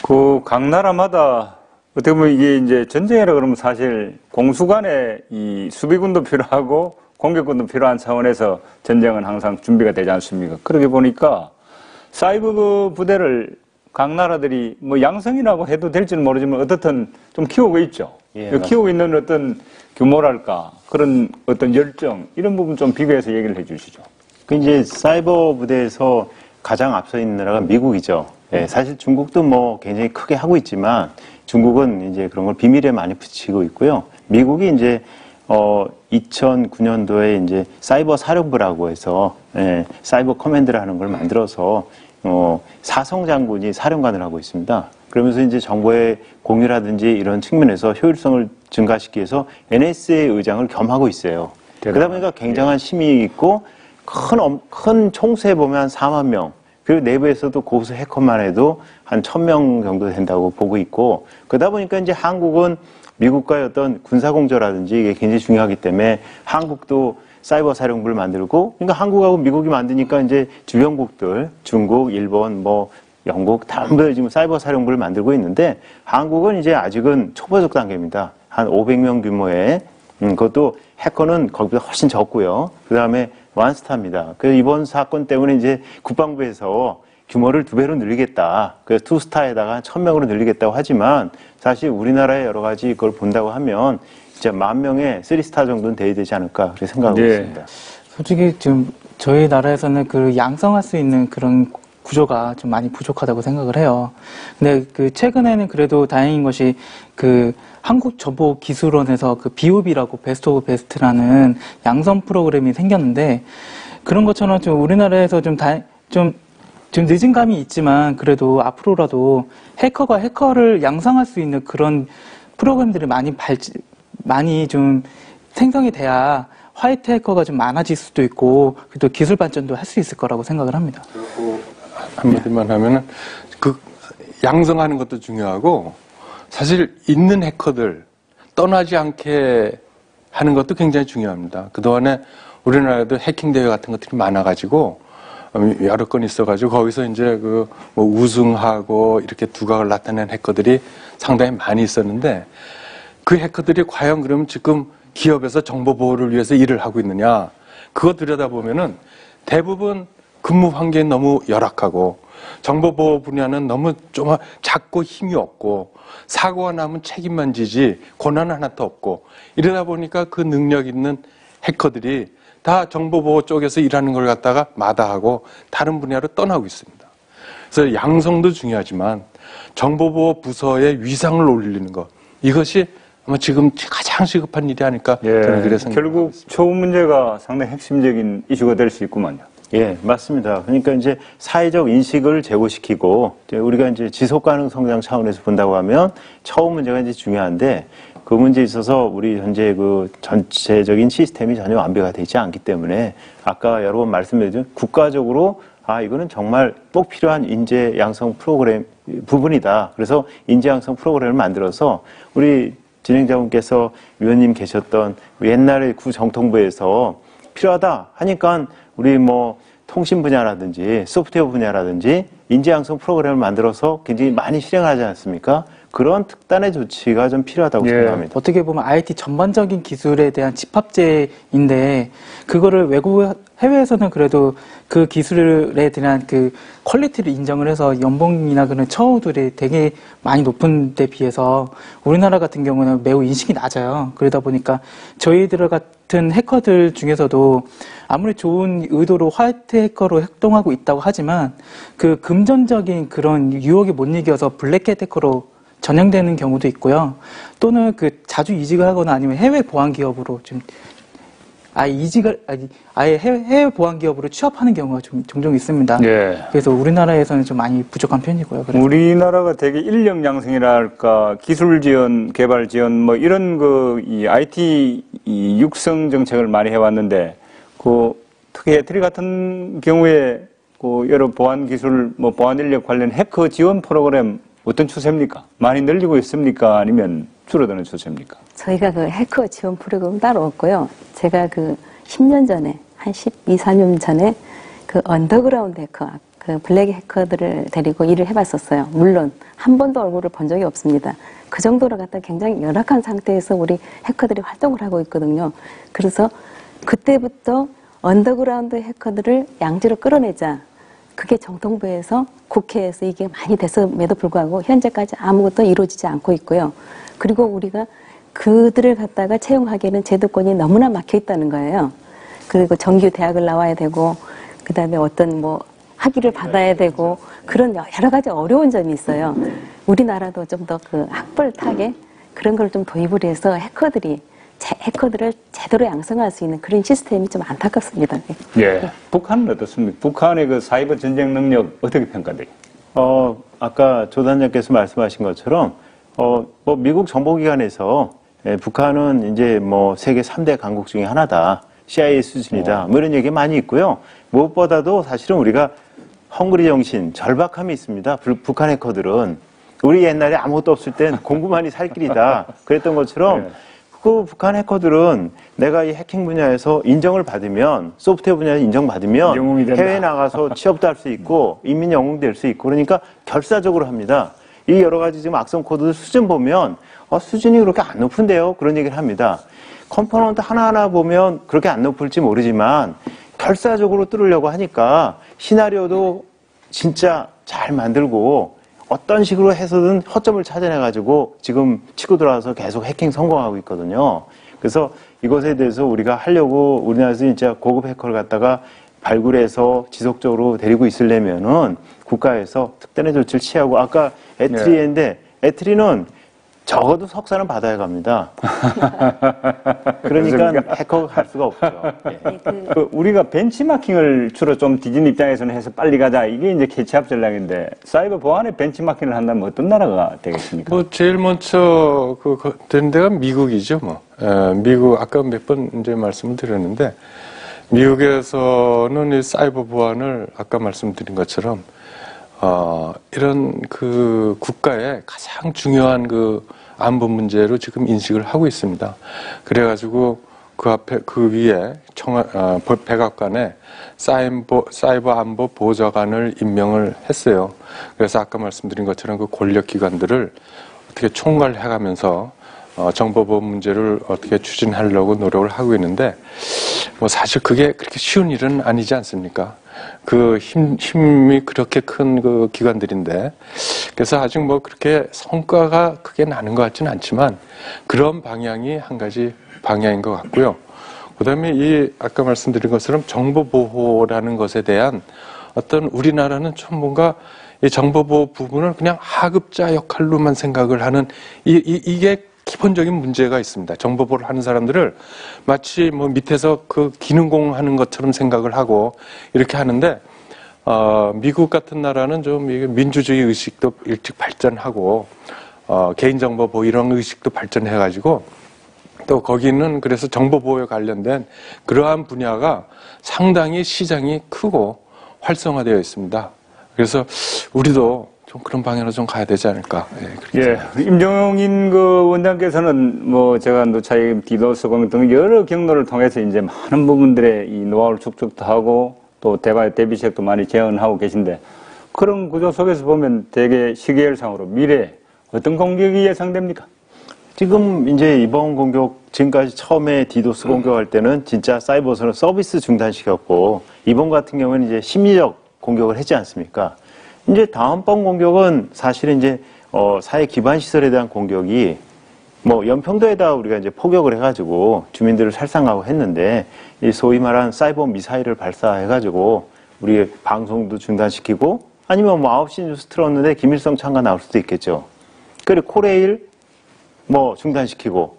그 각 나라마다 어떻게 보면 이게 이제 전쟁이라 그러면 사실 공수간에 이 수비군도 필요하고 공격군도 필요한 차원에서 전쟁은 항상 준비가 되지 않습니까? 그러게 보니까 사이버 부대를 각 나라들이 뭐 양성이라고 해도 될지는 모르지만 어떻든 좀 키우고 있죠. 예, 키우고 있는 어떤 규모랄까 그런 어떤 열정 이런 부분 좀 비교해서 얘기를 해주시죠. 그 이제 사이버 부대에서 가장 앞서 있는 나라가 미국이죠. 예, 사실 중국도 뭐 굉장히 크게 하고 있지만 중국은 이제 그런 걸 비밀에 많이 붙이고 있고요. 미국이 이제 2009년도에 이제 사이버 사령부라고 해서 사이버 커맨드라는 걸 만들어서 사성 장군이 사령관을 하고 있습니다. 그러면서 이제 정보의 공유라든지 이런 측면에서 효율성을 증가시키기 위해서 NSA 의장을 겸하고 있어요. 그러다 보니까 굉장한 힘이 있고 큰 총수에 보면 한 4만 명, 그리고 내부에서도 고수 해커만 해도 한 1,000명 정도 된다고 보고 있고, 그러다 보니까 이제 한국은 미국과의 어떤 군사공조라든지 이게 굉장히 중요하기 때문에 한국도 사이버 사령부를 만들고, 그러니까 한국하고 미국이 만드니까 이제 주변국들, 중국, 일본, 뭐 영국 다 지금 사이버 사령부를 만들고 있는데 한국은 이제 아직은 초보적 단계입니다. 한 500명 규모의 그것도 해커는 거기보다 훨씬 적고요. 그 다음에 원스타입니다. 그래서 이번 사건 때문에 이제 국방부에서 규모를 2배로 늘리겠다. 그래서 투스타에다가 1000명으로 늘리겠다고 하지만 사실 우리나라의 여러 가지 그걸 본다고 하면 진짜 10,000명의 3스타 정도는 돼야 되지 않을까 그렇게 생각하고 있습니다. 솔직히 지금 저희 나라에서는 그 양성할 수 있는 그런 구조가 좀 많이 부족하다고 생각을 해요. 근데 그 최근에는 그래도 다행인 것이 그 한국정보기술원에서 그 BOB라고 베스트 오브 베스트라는 양성 프로그램이 생겼는데 그런 것처럼 좀 우리나라에서 좀 늦은 감이 있지만 그래도 앞으로라도 해커가 해커를 양성할 수 있는 그런 프로그램들이 많이 좀 생성이 돼야 화이트 해커가 좀 많아질 수도 있고 또 기술 발전도 할 수 있을 거라고 생각을 합니다. 그리고 한마디만 하면은 그 양성하는 것도 중요하고 사실 있는 해커들 떠나지 않게 하는 것도 굉장히 중요합니다. 그동안에 우리나라에도 해킹 대회 같은 것들이 많아가지고 여러 건 있어가지고 거기서 이제 그 뭐 우승하고 이렇게 두각을 나타낸 해커들이 상당히 많이 있었는데 그 해커들이 과연 그러면 지금 기업에서 정보 보호를 위해서 일을 하고 있느냐? 그거 들여다보면은 대부분 근무 환경이 너무 열악하고 정보 보호 분야는 너무 좀 작고 힘이 없고 사고가 나면 책임만 지지 권한 하나도 없고 이러다 보니까 그 능력 있는 해커들이 다 정보 보호 쪽에서 일하는 걸 갖다가 마다하고 다른 분야로 떠나고 있습니다. 그래서 양성도 중요하지만 정보 보호 부서의 위상을 올리는 것 이것이 아마 지금 가장 시급한 일이 아닐까 저는 그래 생각합니다. 결국 초우 문제가 상당히 핵심적인 이슈가 될 수 있구만요. 예, 맞습니다. 그러니까 이제 사회적 인식을 제고시키고 우리가 이제 지속 가능 성장 차원에서 본다고 하면 처음 문제가 이제 중요한데 그 문제에 있어서 우리 현재 그 전체적인 시스템이 전혀 완벽화 되지 않기 때문에 아까 여러 번 말씀드린 국가적으로 이거는 정말 꼭 필요한 인재 양성 프로그램 부분이다. 그래서 인재 양성 프로그램을 만들어서 우리 진행자분께서 위원님 계셨던 옛날에 구정통부에서 필요하다 하니까 우리 뭐 통신 분야라든지 소프트웨어 분야라든지 인재 양성 프로그램을 만들어서 굉장히 많이 실행하지 않습니까? 그런 특단의 조치가 좀 필요하다고 생각합니다. 어떻게 보면 IT 전반적인 기술에 대한 집합제인데 그거를 해외에서는 그래도 그 기술에 대한 그 퀄리티를 인정을 해서 연봉이나 그런 처우들이 되게 많이 높은 데 비해서 우리나라 같은 경우는 매우 인식이 낮아요. 그러다 보니까 저희들 같은 해커들 중에서도 아무리 좋은 의도로 화이트 해커로 활동하고 있다고 하지만 그 금전적인 그런 유혹에 못 이겨서 블랙햇 해커로 전향되는 경우도 있고요. 또는 그 자주 이직을 하거나 아니면 해외 보안 기업으로 좀 아예 해외 보안 기업으로 취업하는 경우가 좀 종종 있습니다. 예. 그래서 우리나라에서는 좀 많이 부족한 편이고요. 그래서. 우리나라가 되게 인력 양성이랄까 기술 지원, 개발 지원 뭐 이런 이 IT 육성 정책을 많이 해왔는데 특히 해트리 같은 경우에 여러 보안 기술, 보안 인력 관련 해커 지원 프로그램 어떤 추세입니까? 많이 늘리고 있습니까? 아니면 줄어드는 추세입니까? 저희가 그 해커 지원 프로그램 따로 없고요. 제가 그 10년 전에, 한 12, 14년 전에 그 언더그라운드 해커, 그 블랙 해커들을 데리고 일을 해봤었어요. 물론 한 번도 얼굴을 본 적이 없습니다. 그 정도로 갖다 굉장히 열악한 상태에서 우리 해커들이 활동을 하고 있거든요. 그래서 그때부터 언더그라운드 해커들을 양지로 끌어내자. 그게 정통부에서 국회에서 이게 많이 됐음에도 불구하고 현재까지 아무것도 이루어지지 않고 있고요. 그리고 우리가 그들을 갖다가 채용하기에는 제도권이 너무나 막혀 있다는 거예요. 그리고 정규 대학을 나와야 되고 그다음에 어떤 학위를 받아야 되고 그런 여러 가지 어려운 점이 있어요. 우리나라도 좀 더 그 학벌 타겟 그런 걸 좀 도입을 해서 해커들을 제대로 양성할 수 있는 그런 시스템이 좀 안타깝습니다. 예. 북한은 어떻습니까? 북한의 그 사이버 전쟁 능력 어떻게 평가돼요? 아까 조 단장께서 말씀하신 것처럼, 미국 정보기관에서 북한은 이제 세계 3대 강국 중에 하나다. CIA 수준이다. 이런 얘기 많이 있고요. 무엇보다도 사실은 우리가 헝그리 정신, 절박함이 있습니다. 북한 해커들은. 우리 옛날에 아무것도 없을 땐 공부만이 살 길이다. 그랬던 것처럼, 그 북한 해커들은 내가 이 해킹 분야에서 인정을 받으면 소프트웨어 분야에서 인정받으면 해외에 나가서 취업도 할 수 있고 인민 영웅 될 수 있고 그러니까 결사적으로 합니다. 이 여러 가지 지금 악성 코드 수준 보면 수준이 그렇게 안 높은데요. 그런 얘기를 합니다. 컴포넌트 하나하나 보면 그렇게 안 높을지 모르지만 결사적으로 뚫으려고 하니까 시나리오도 진짜 잘 만들고 어떤 식으로 해서든 허점을 찾아내가지고 지금 치고 들어와서 계속 해킹 성공하고 있거든요. 그래서 이것에 대해서 우리가 하려고 우리나라에서 진짜 고급 해커를 갖다가 발굴해서 지속적으로 데리고 있으려면은 국가에서 특단의 조치를 취하고 아까 에트리인데 에트리는 적어도 석사는 받아야 갑니다. 그러니까 해커가 할 수가 없죠. 예. 우리가 벤치마킹을 주로 좀 디즈니 입장에서는 해서 빨리 가자. 이게 이제 캐치업 전략인데 사이버 보안에 벤치마킹을 한다면 어떤 나라가 되겠습니까? 뭐 제일 먼저 되는 데가 미국이죠. 뭐 미국 아까 몇 번 이제 말씀을 드렸는데 미국에서는 이 사이버 보안을 아까 말씀드린 것처럼 이런 그 국가의 가장 중요한 그 안보 문제로 지금 인식을 하고 있습니다. 그래가지고 그 앞에 그 위에 백악관에 사이버 안보 보좌관을 임명을 했어요. 그래서 아까 말씀드린 것처럼 그 권력 기관들을 어떻게 총괄해가면서 정보보호 문제를 어떻게 추진하려고 노력을 하고 있는데 뭐 사실 그게 그렇게 쉬운 일은 아니지 않습니까? 그 힘이 그렇게 큰 그 기관들인데 그래서 아직 뭐 그렇게 성과가 크게 나는 것 같지는 않지만 그런 방향이 한 가지 방향인 것 같고요. 그다음에 이 아까 말씀드린 것처럼 정보 보호라는 것에 대한 어떤 우리나라는 좀 뭔가 이 정보 보호 부분을 그냥 하급자 역할로만 생각을 하는 이게 기본적인 문제가 있습니다. 정보보호를 하는 사람들을 마치 뭐 밑에서 그 기능공 하는 것처럼 생각을 하고 이렇게 하는데 미국 같은 나라는 좀 민주주의 의식도 일찍 발전하고 개인정보 보호 이런 의식도 발전해가지고 또 거기는 그래서 정보보호에 관련된 그러한 분야가 상당히 시장이 크고 활성화되어 있습니다. 그래서 우리도 좀 그런 방향으로 좀 가야 되지 않을까. 예, 임종인 그 원장께서는 뭐 제가 노차임 디도스 공격 등 여러 경로를 통해서 이제 많은 부분들의 이 노하우를 축적도 하고 또 대비책도 많이 제언하고 계신데 그런 구조 속에서 보면 되게 시계열상으로 미래 어떤 공격이 예상됩니까? 지금 이제 이번 공격 지금까지 처음에 디도스 공격할 때는 진짜 사이버에서는 서비스 중단시켰고 이번 같은 경우는 이제 심리적 공격을 했지 않습니까? 이제 다음번 공격은 사실은 이제 사회 기반 시설에 대한 공격이 뭐 연평도에다 우리가 이제 포격을 해가지고 주민들을 살상하고 했는데 이 소위 말한 사이버 미사일을 발사해가지고 우리 방송도 중단시키고 아니면 뭐 9시 뉴스 틀었는데 김일성 창가 나올 수도 있겠죠. 그리고 코레일 뭐 중단시키고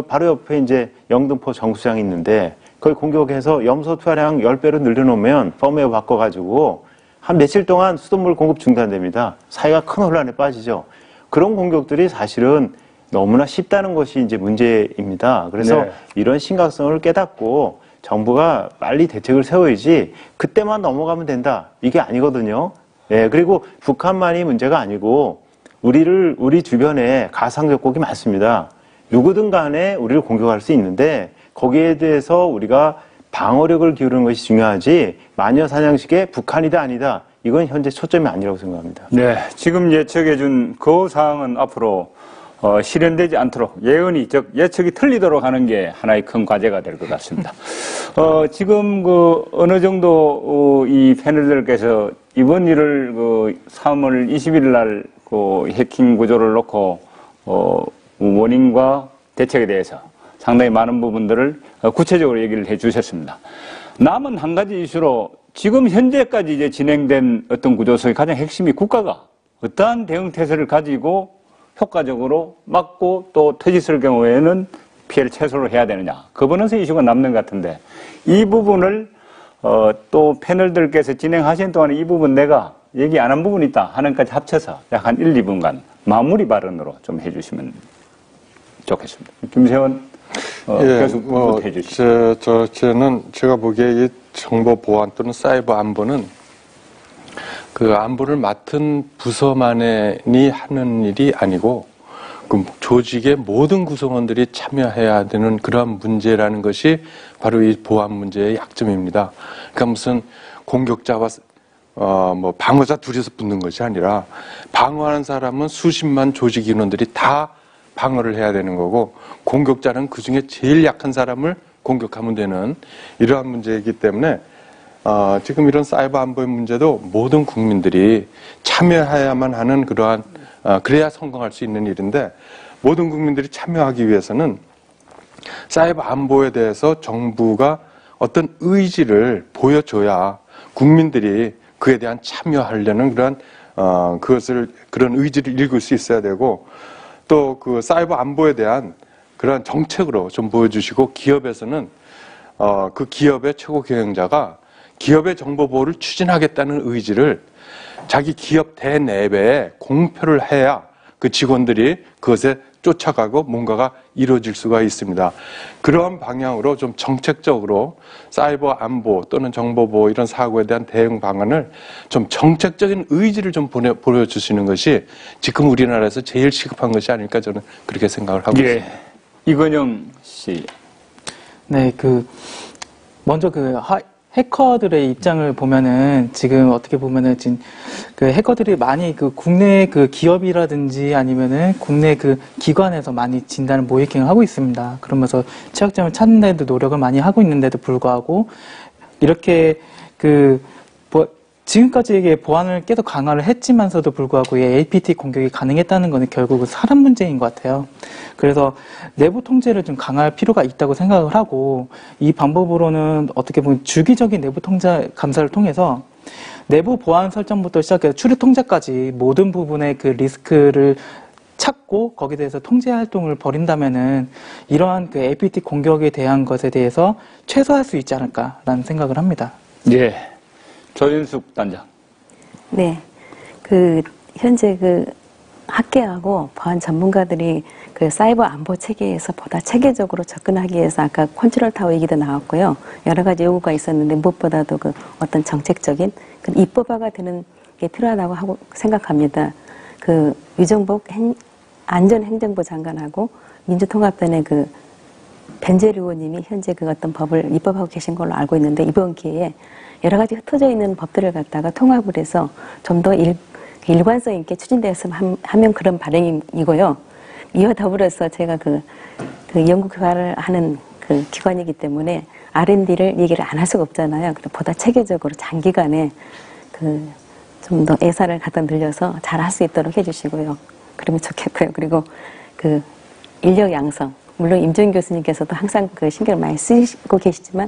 바로 옆에 이제 영등포 정수장이 있는데 거기 공격해서 염소 투하량 10배로 늘려놓으면 펌웨어 바꿔가지고 한 며칠 동안 수돗물 공급 중단됩니다. 사회가 큰 혼란에 빠지죠. 그런 공격들이 사실은 너무나 쉽다는 것이 이제 문제입니다. 그래서 네. 이런 심각성을 깨닫고 정부가 빨리 대책을 세워야지 그때만 넘어가면 된다. 이게 아니거든요. 예, 그리고 북한만이 문제가 아니고 우리 주변에 가상적국이 많습니다. 누구든 간에 우리를 공격할 수 있는데 거기에 대해서 우리가 방어력을 기울이는 것이 중요하지 마녀 사냥식의 북한이다 아니다 이건 현재 초점이 아니라고 생각합니다. 네, 지금 예측해준 그 사항은 앞으로 실현되지 않도록 예언이 즉 예측이 틀리도록 하는 게 하나의 큰 과제가 될 것 같습니다. 지금 그 어느 정도 이 패널들께서 이번 일을 그 3월 20일 날 그 해킹 구조를 놓고 원인과 대책에 대해서 상당히 많은 부분들을 구체적으로 얘기를 해 주셨습니다. 남은 한 가지 이슈로 지금 현재까지 이제 진행된 어떤 구조 속의 가장 핵심이 국가가 어떠한 대응 태세를 가지고 효과적으로 막고 또 터졌을 경우에는 피해를 최소로 해야 되느냐. 거버넌스 이슈가 남는 것 같은데 이 부분을 또 패널들께서 진행하신 동안에 이 부분 내가 얘기 안 한 부분이 있다 하는까지 합쳐서 약 한 1, 2분간 마무리 발언으로 좀 해주시면 좋겠습니다. 김세원 계속 해주시죠. 저는 제가 보기에 이 정보 보안 또는 사이버 안보는 그 안보를 맡은 부서만이 하는 일이 아니고 그 조직의 모든 구성원들이 참여해야 되는 그러한 문제라는 것이 바로 이 보안 문제의 약점입니다. 그러니까 무슨 공격자와 뭐 방어자 둘이서 붙는 것이 아니라 방어하는 사람은 수십만 조직 인원들이 다 방어를 해야 되는 거고 공격자는 그 중에 제일 약한 사람을 공격하면 되는 이러한 문제이기 때문에 지금 이런 사이버 안보의 문제도 모든 국민들이 참여해야만 하는 그러한 그래야 성공할 수 있는 일인데 모든 국민들이 참여하기 위해서는 사이버 안보에 대해서 정부가 어떤 의지를 보여줘야 국민들이 그에 대한 참여하려는 그런 의지를 읽을 수 있어야 되고 또 그 사이버 안보에 대한 그런 정책으로 좀 보여주시고 기업에서는 그 기업의 최고 경영자가 기업의 정보 보호를 추진하겠다는 의지를 자기 기업 대내외에 공표를 해야 그 직원들이 그것에 쫓아가고 뭔가가 이루어질 수가 있습니다. 그러한 방향으로 좀 정책적으로 사이버 안보 또는 정보보호 이런 사고에 대한 대응 방안을 좀 정책적인 의지를 좀 보여주시는 것이 지금 우리나라에서 제일 시급한 것이 아닐까 저는 그렇게 생각을 하고 있습니다. 이건영 씨. 네, 먼저 해커들의 입장을 보면은 지금 어떻게 보면은 지금 그 해커들이 많이 국내 기업이라든지 아니면은 국내 기관에서 많이 진단을 모의킹을 하고 있습니다. 그러면서 취약점을 찾는 데도 노력을 많이 하고 있는데도 불구하고 이렇게 지금까지 보안을 계속 강화를 했지만서도 불구하고 APT 공격이 가능했다는 것은 결국은 사람 문제인 것 같아요. 그래서 내부 통제를 좀 강화할 필요가 있다고 생각을 하고 이 방법으로는 어떻게 보면 주기적인 내부 통제 감사를 통해서 내부 보안 설정부터 시작해서 추리 통제까지 모든 부분의 그 리스크를 찾고 거기에 대해서 통제 활동을 벌인다면은 이러한 APT 공격에 대한 것에 대해서 최소화할 수 있지 않을까라는 생각을 합니다. 예. 조윤숙 단장. 네. 현재 학계하고 보안 전문가들이 사이버 안보 체계에서 보다 체계적으로 접근하기 위해서 아까 컨트롤 타워 얘기도 나왔고요. 여러 가지 요구가 있었는데 무엇보다도 어떤 정책적인 입법화가 되는 게 필요하다고 하고 생각합니다. 유정복 안전행정부 장관하고 민주통합단의 벤젤 의원님이 현재 어떤 법을 입법하고 계신 걸로 알고 있는데 이번 기회에 여러 가지 흩어져 있는 법들을 갖다가 통합을 해서 좀 더 일관성 있게 추진되었으면 하면 그런 발행이고요. 이와 더불어서 제가 연구 개발을 하는 기관이기 때문에 R&D를 얘기를 안 할 수가 없잖아요. 보다 체계적으로 장기간에 좀 더 예산을 갖다 늘려서 잘 할 수 있도록 해주시고요. 그러면 좋겠고요. 그리고 인력 양성. 물론 임종인 교수님께서도 항상 신경을 많이 쓰시고 계시지만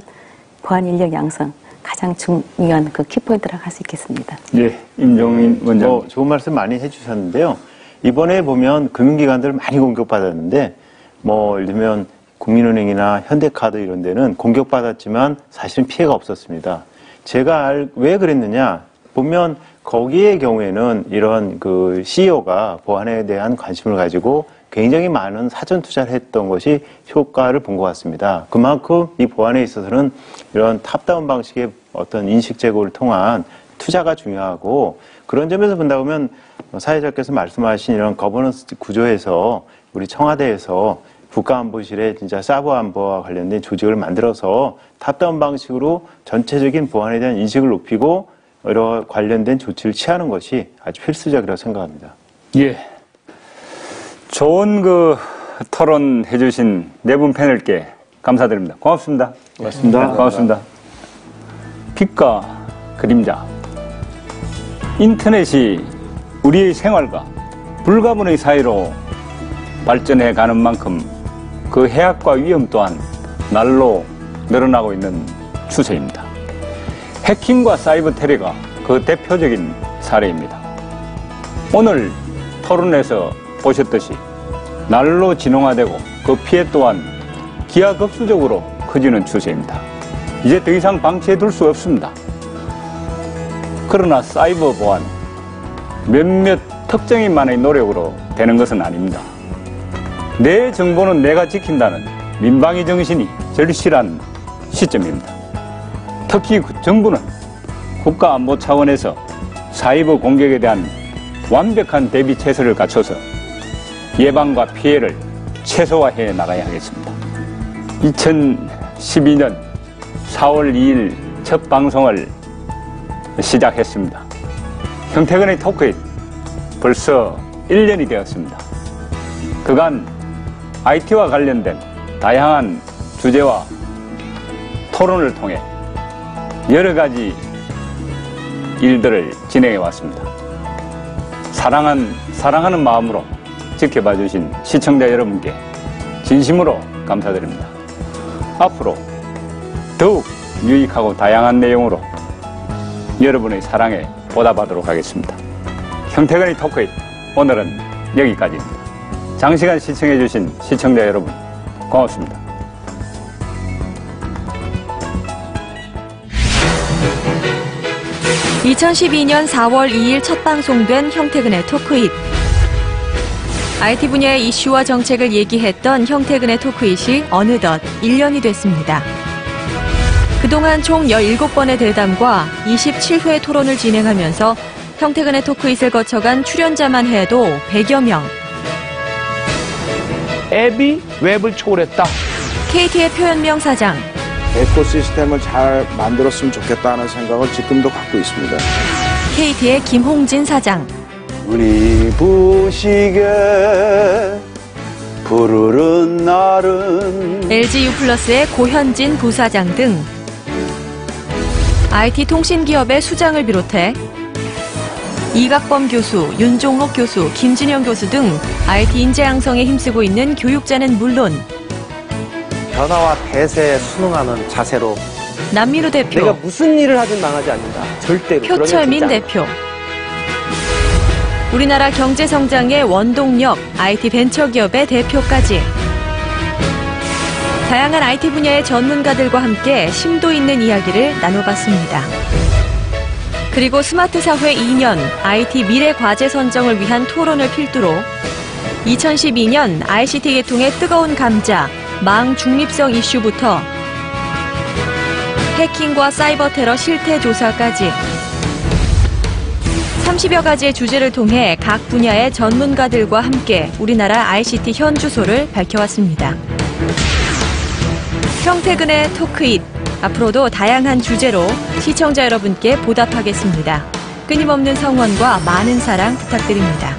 보안 인력 양성. 가장 중요한 키포인트라고 할 수 있겠습니다. 예, 임종인 원장님. 좋은 말씀 많이 해주셨는데요. 이번에 보면 금융기관들 많이 공격받았는데, 예를 들면 국민은행이나 현대카드 이런 데는 공격받았지만 사실은 피해가 없었습니다. 제가 왜 그랬느냐? 보면 거기의 경우에는 이런 CEO가 보안에 대한 관심을 가지고 굉장히 많은 사전 투자를 했던 것이 효과를 본 것 같습니다. 그만큼 이 보안에 있어서는 이런 탑다운 방식의 어떤 인식 제고를 통한 투자가 중요하고 그런 점에서 본다 보면 사회자께서 말씀하신 이런 거버넌스 구조에서 우리 청와대에서 국가안보실에 진짜 사이버 안보와 관련된 조직을 만들어서 탑다운 방식으로 전체적인 보안에 대한 인식을 높이고 여러 관련된 조치를 취하는 것이 아주 필수적이라고 생각합니다. 예. 좋은 토론 해주신 네 분 패널께 감사드립니다. 고맙습니다. 고맙습니다. 고맙습니다. 빛과 그림자. 인터넷이 우리의 생활과 불가분의 사이로 발전해 가는 만큼 그 해악과 위험 또한 날로 늘어나고 있는 추세입니다. 해킹과 사이버 테러가 그 대표적인 사례입니다. 오늘 토론에서 보셨듯이 날로 진홍화되고 그 피해 또한 기하급수적으로 커지는 추세입니다. 이제 더 이상 방치해 둘 수 없습니다. 그러나 사이버 보안 몇몇 특정인만의 노력으로 되는 것은 아닙니다. 내 정보는 내가 지킨다는 민방위 정신이 절실한 시점입니다. 특히 정부는 국가안보 차원에서 사이버 공격에 대한 완벽한 대비 체계를 갖춰서 예방과 피해를 최소화해 나가야 하겠습니다. 2012년 4월 2일 첫 방송을 시작했습니다. 형태근의 토크잇 벌써 1년이 되었습니다. 그간 IT와 관련된 다양한 주제와 토론을 통해 여러 가지 일들을 진행해 왔습니다. 사랑하는 마음으로 지켜봐 주신 시청자 여러분께 진심으로 감사드립니다. 앞으로 더욱 유익하고 다양한 내용으로 여러분의 사랑에 보답하도록 하겠습니다. 형태근의 토크잇 오늘은 여기까지입니다. 장시간 시청해 주신 시청자 여러분 고맙습니다. (2012년 4월 2일) 첫 방송된 형태근의 토크잇. IT 분야의 이슈와 정책을 얘기했던 형태근의 토크잇이 어느덧 1년이 됐습니다. 그동안 총 17번의 대담과 27회 토론을 진행하면서 형태근의 토크잇을 거쳐간 출연자만 해도 100여 명. 앱이 웹을 초월했다. KT의 표현명 사장, 에코시스템을 잘 만들었으면 좋겠다는 생각을 지금도 갖고 있습니다. KT의 김홍진 사장, 우리 부시게 부르는 날은 LG유플러스의 고현진 부사장 등 IT 통신기업의 수장을 비롯해 이각범 교수, 윤종옥 교수, 김진영 교수 등 IT 인재 양성에 힘쓰고 있는 교육자는 물론 변화와 대세에 순응하는 자세로 남미루 내가 대표, 무슨 일을 하든 망하지 않는다. 절대로. 표철민 그러면 진짜 대표, 우리나라 경제성장의 원동력 IT 벤처기업의 대표까지 다양한 IT 분야의 전문가들과 함께 심도 있는 이야기를 나눠봤습니다. 그리고 스마트 사회 2년 IT 미래 과제 선정을 위한 토론을 필두로 2012년 ICT 계통의 뜨거운 감자, 망 중립성 이슈부터 해킹과 사이버 테러 실태 조사까지 30여 가지의 주제를 통해 각 분야의 전문가들과 함께 우리나라 ICT 현주소를 밝혀왔습니다. 형태근의 토크잇, 앞으로도 다양한 주제로 시청자 여러분께 보답하겠습니다. 끊임없는 성원과 많은 사랑 부탁드립니다.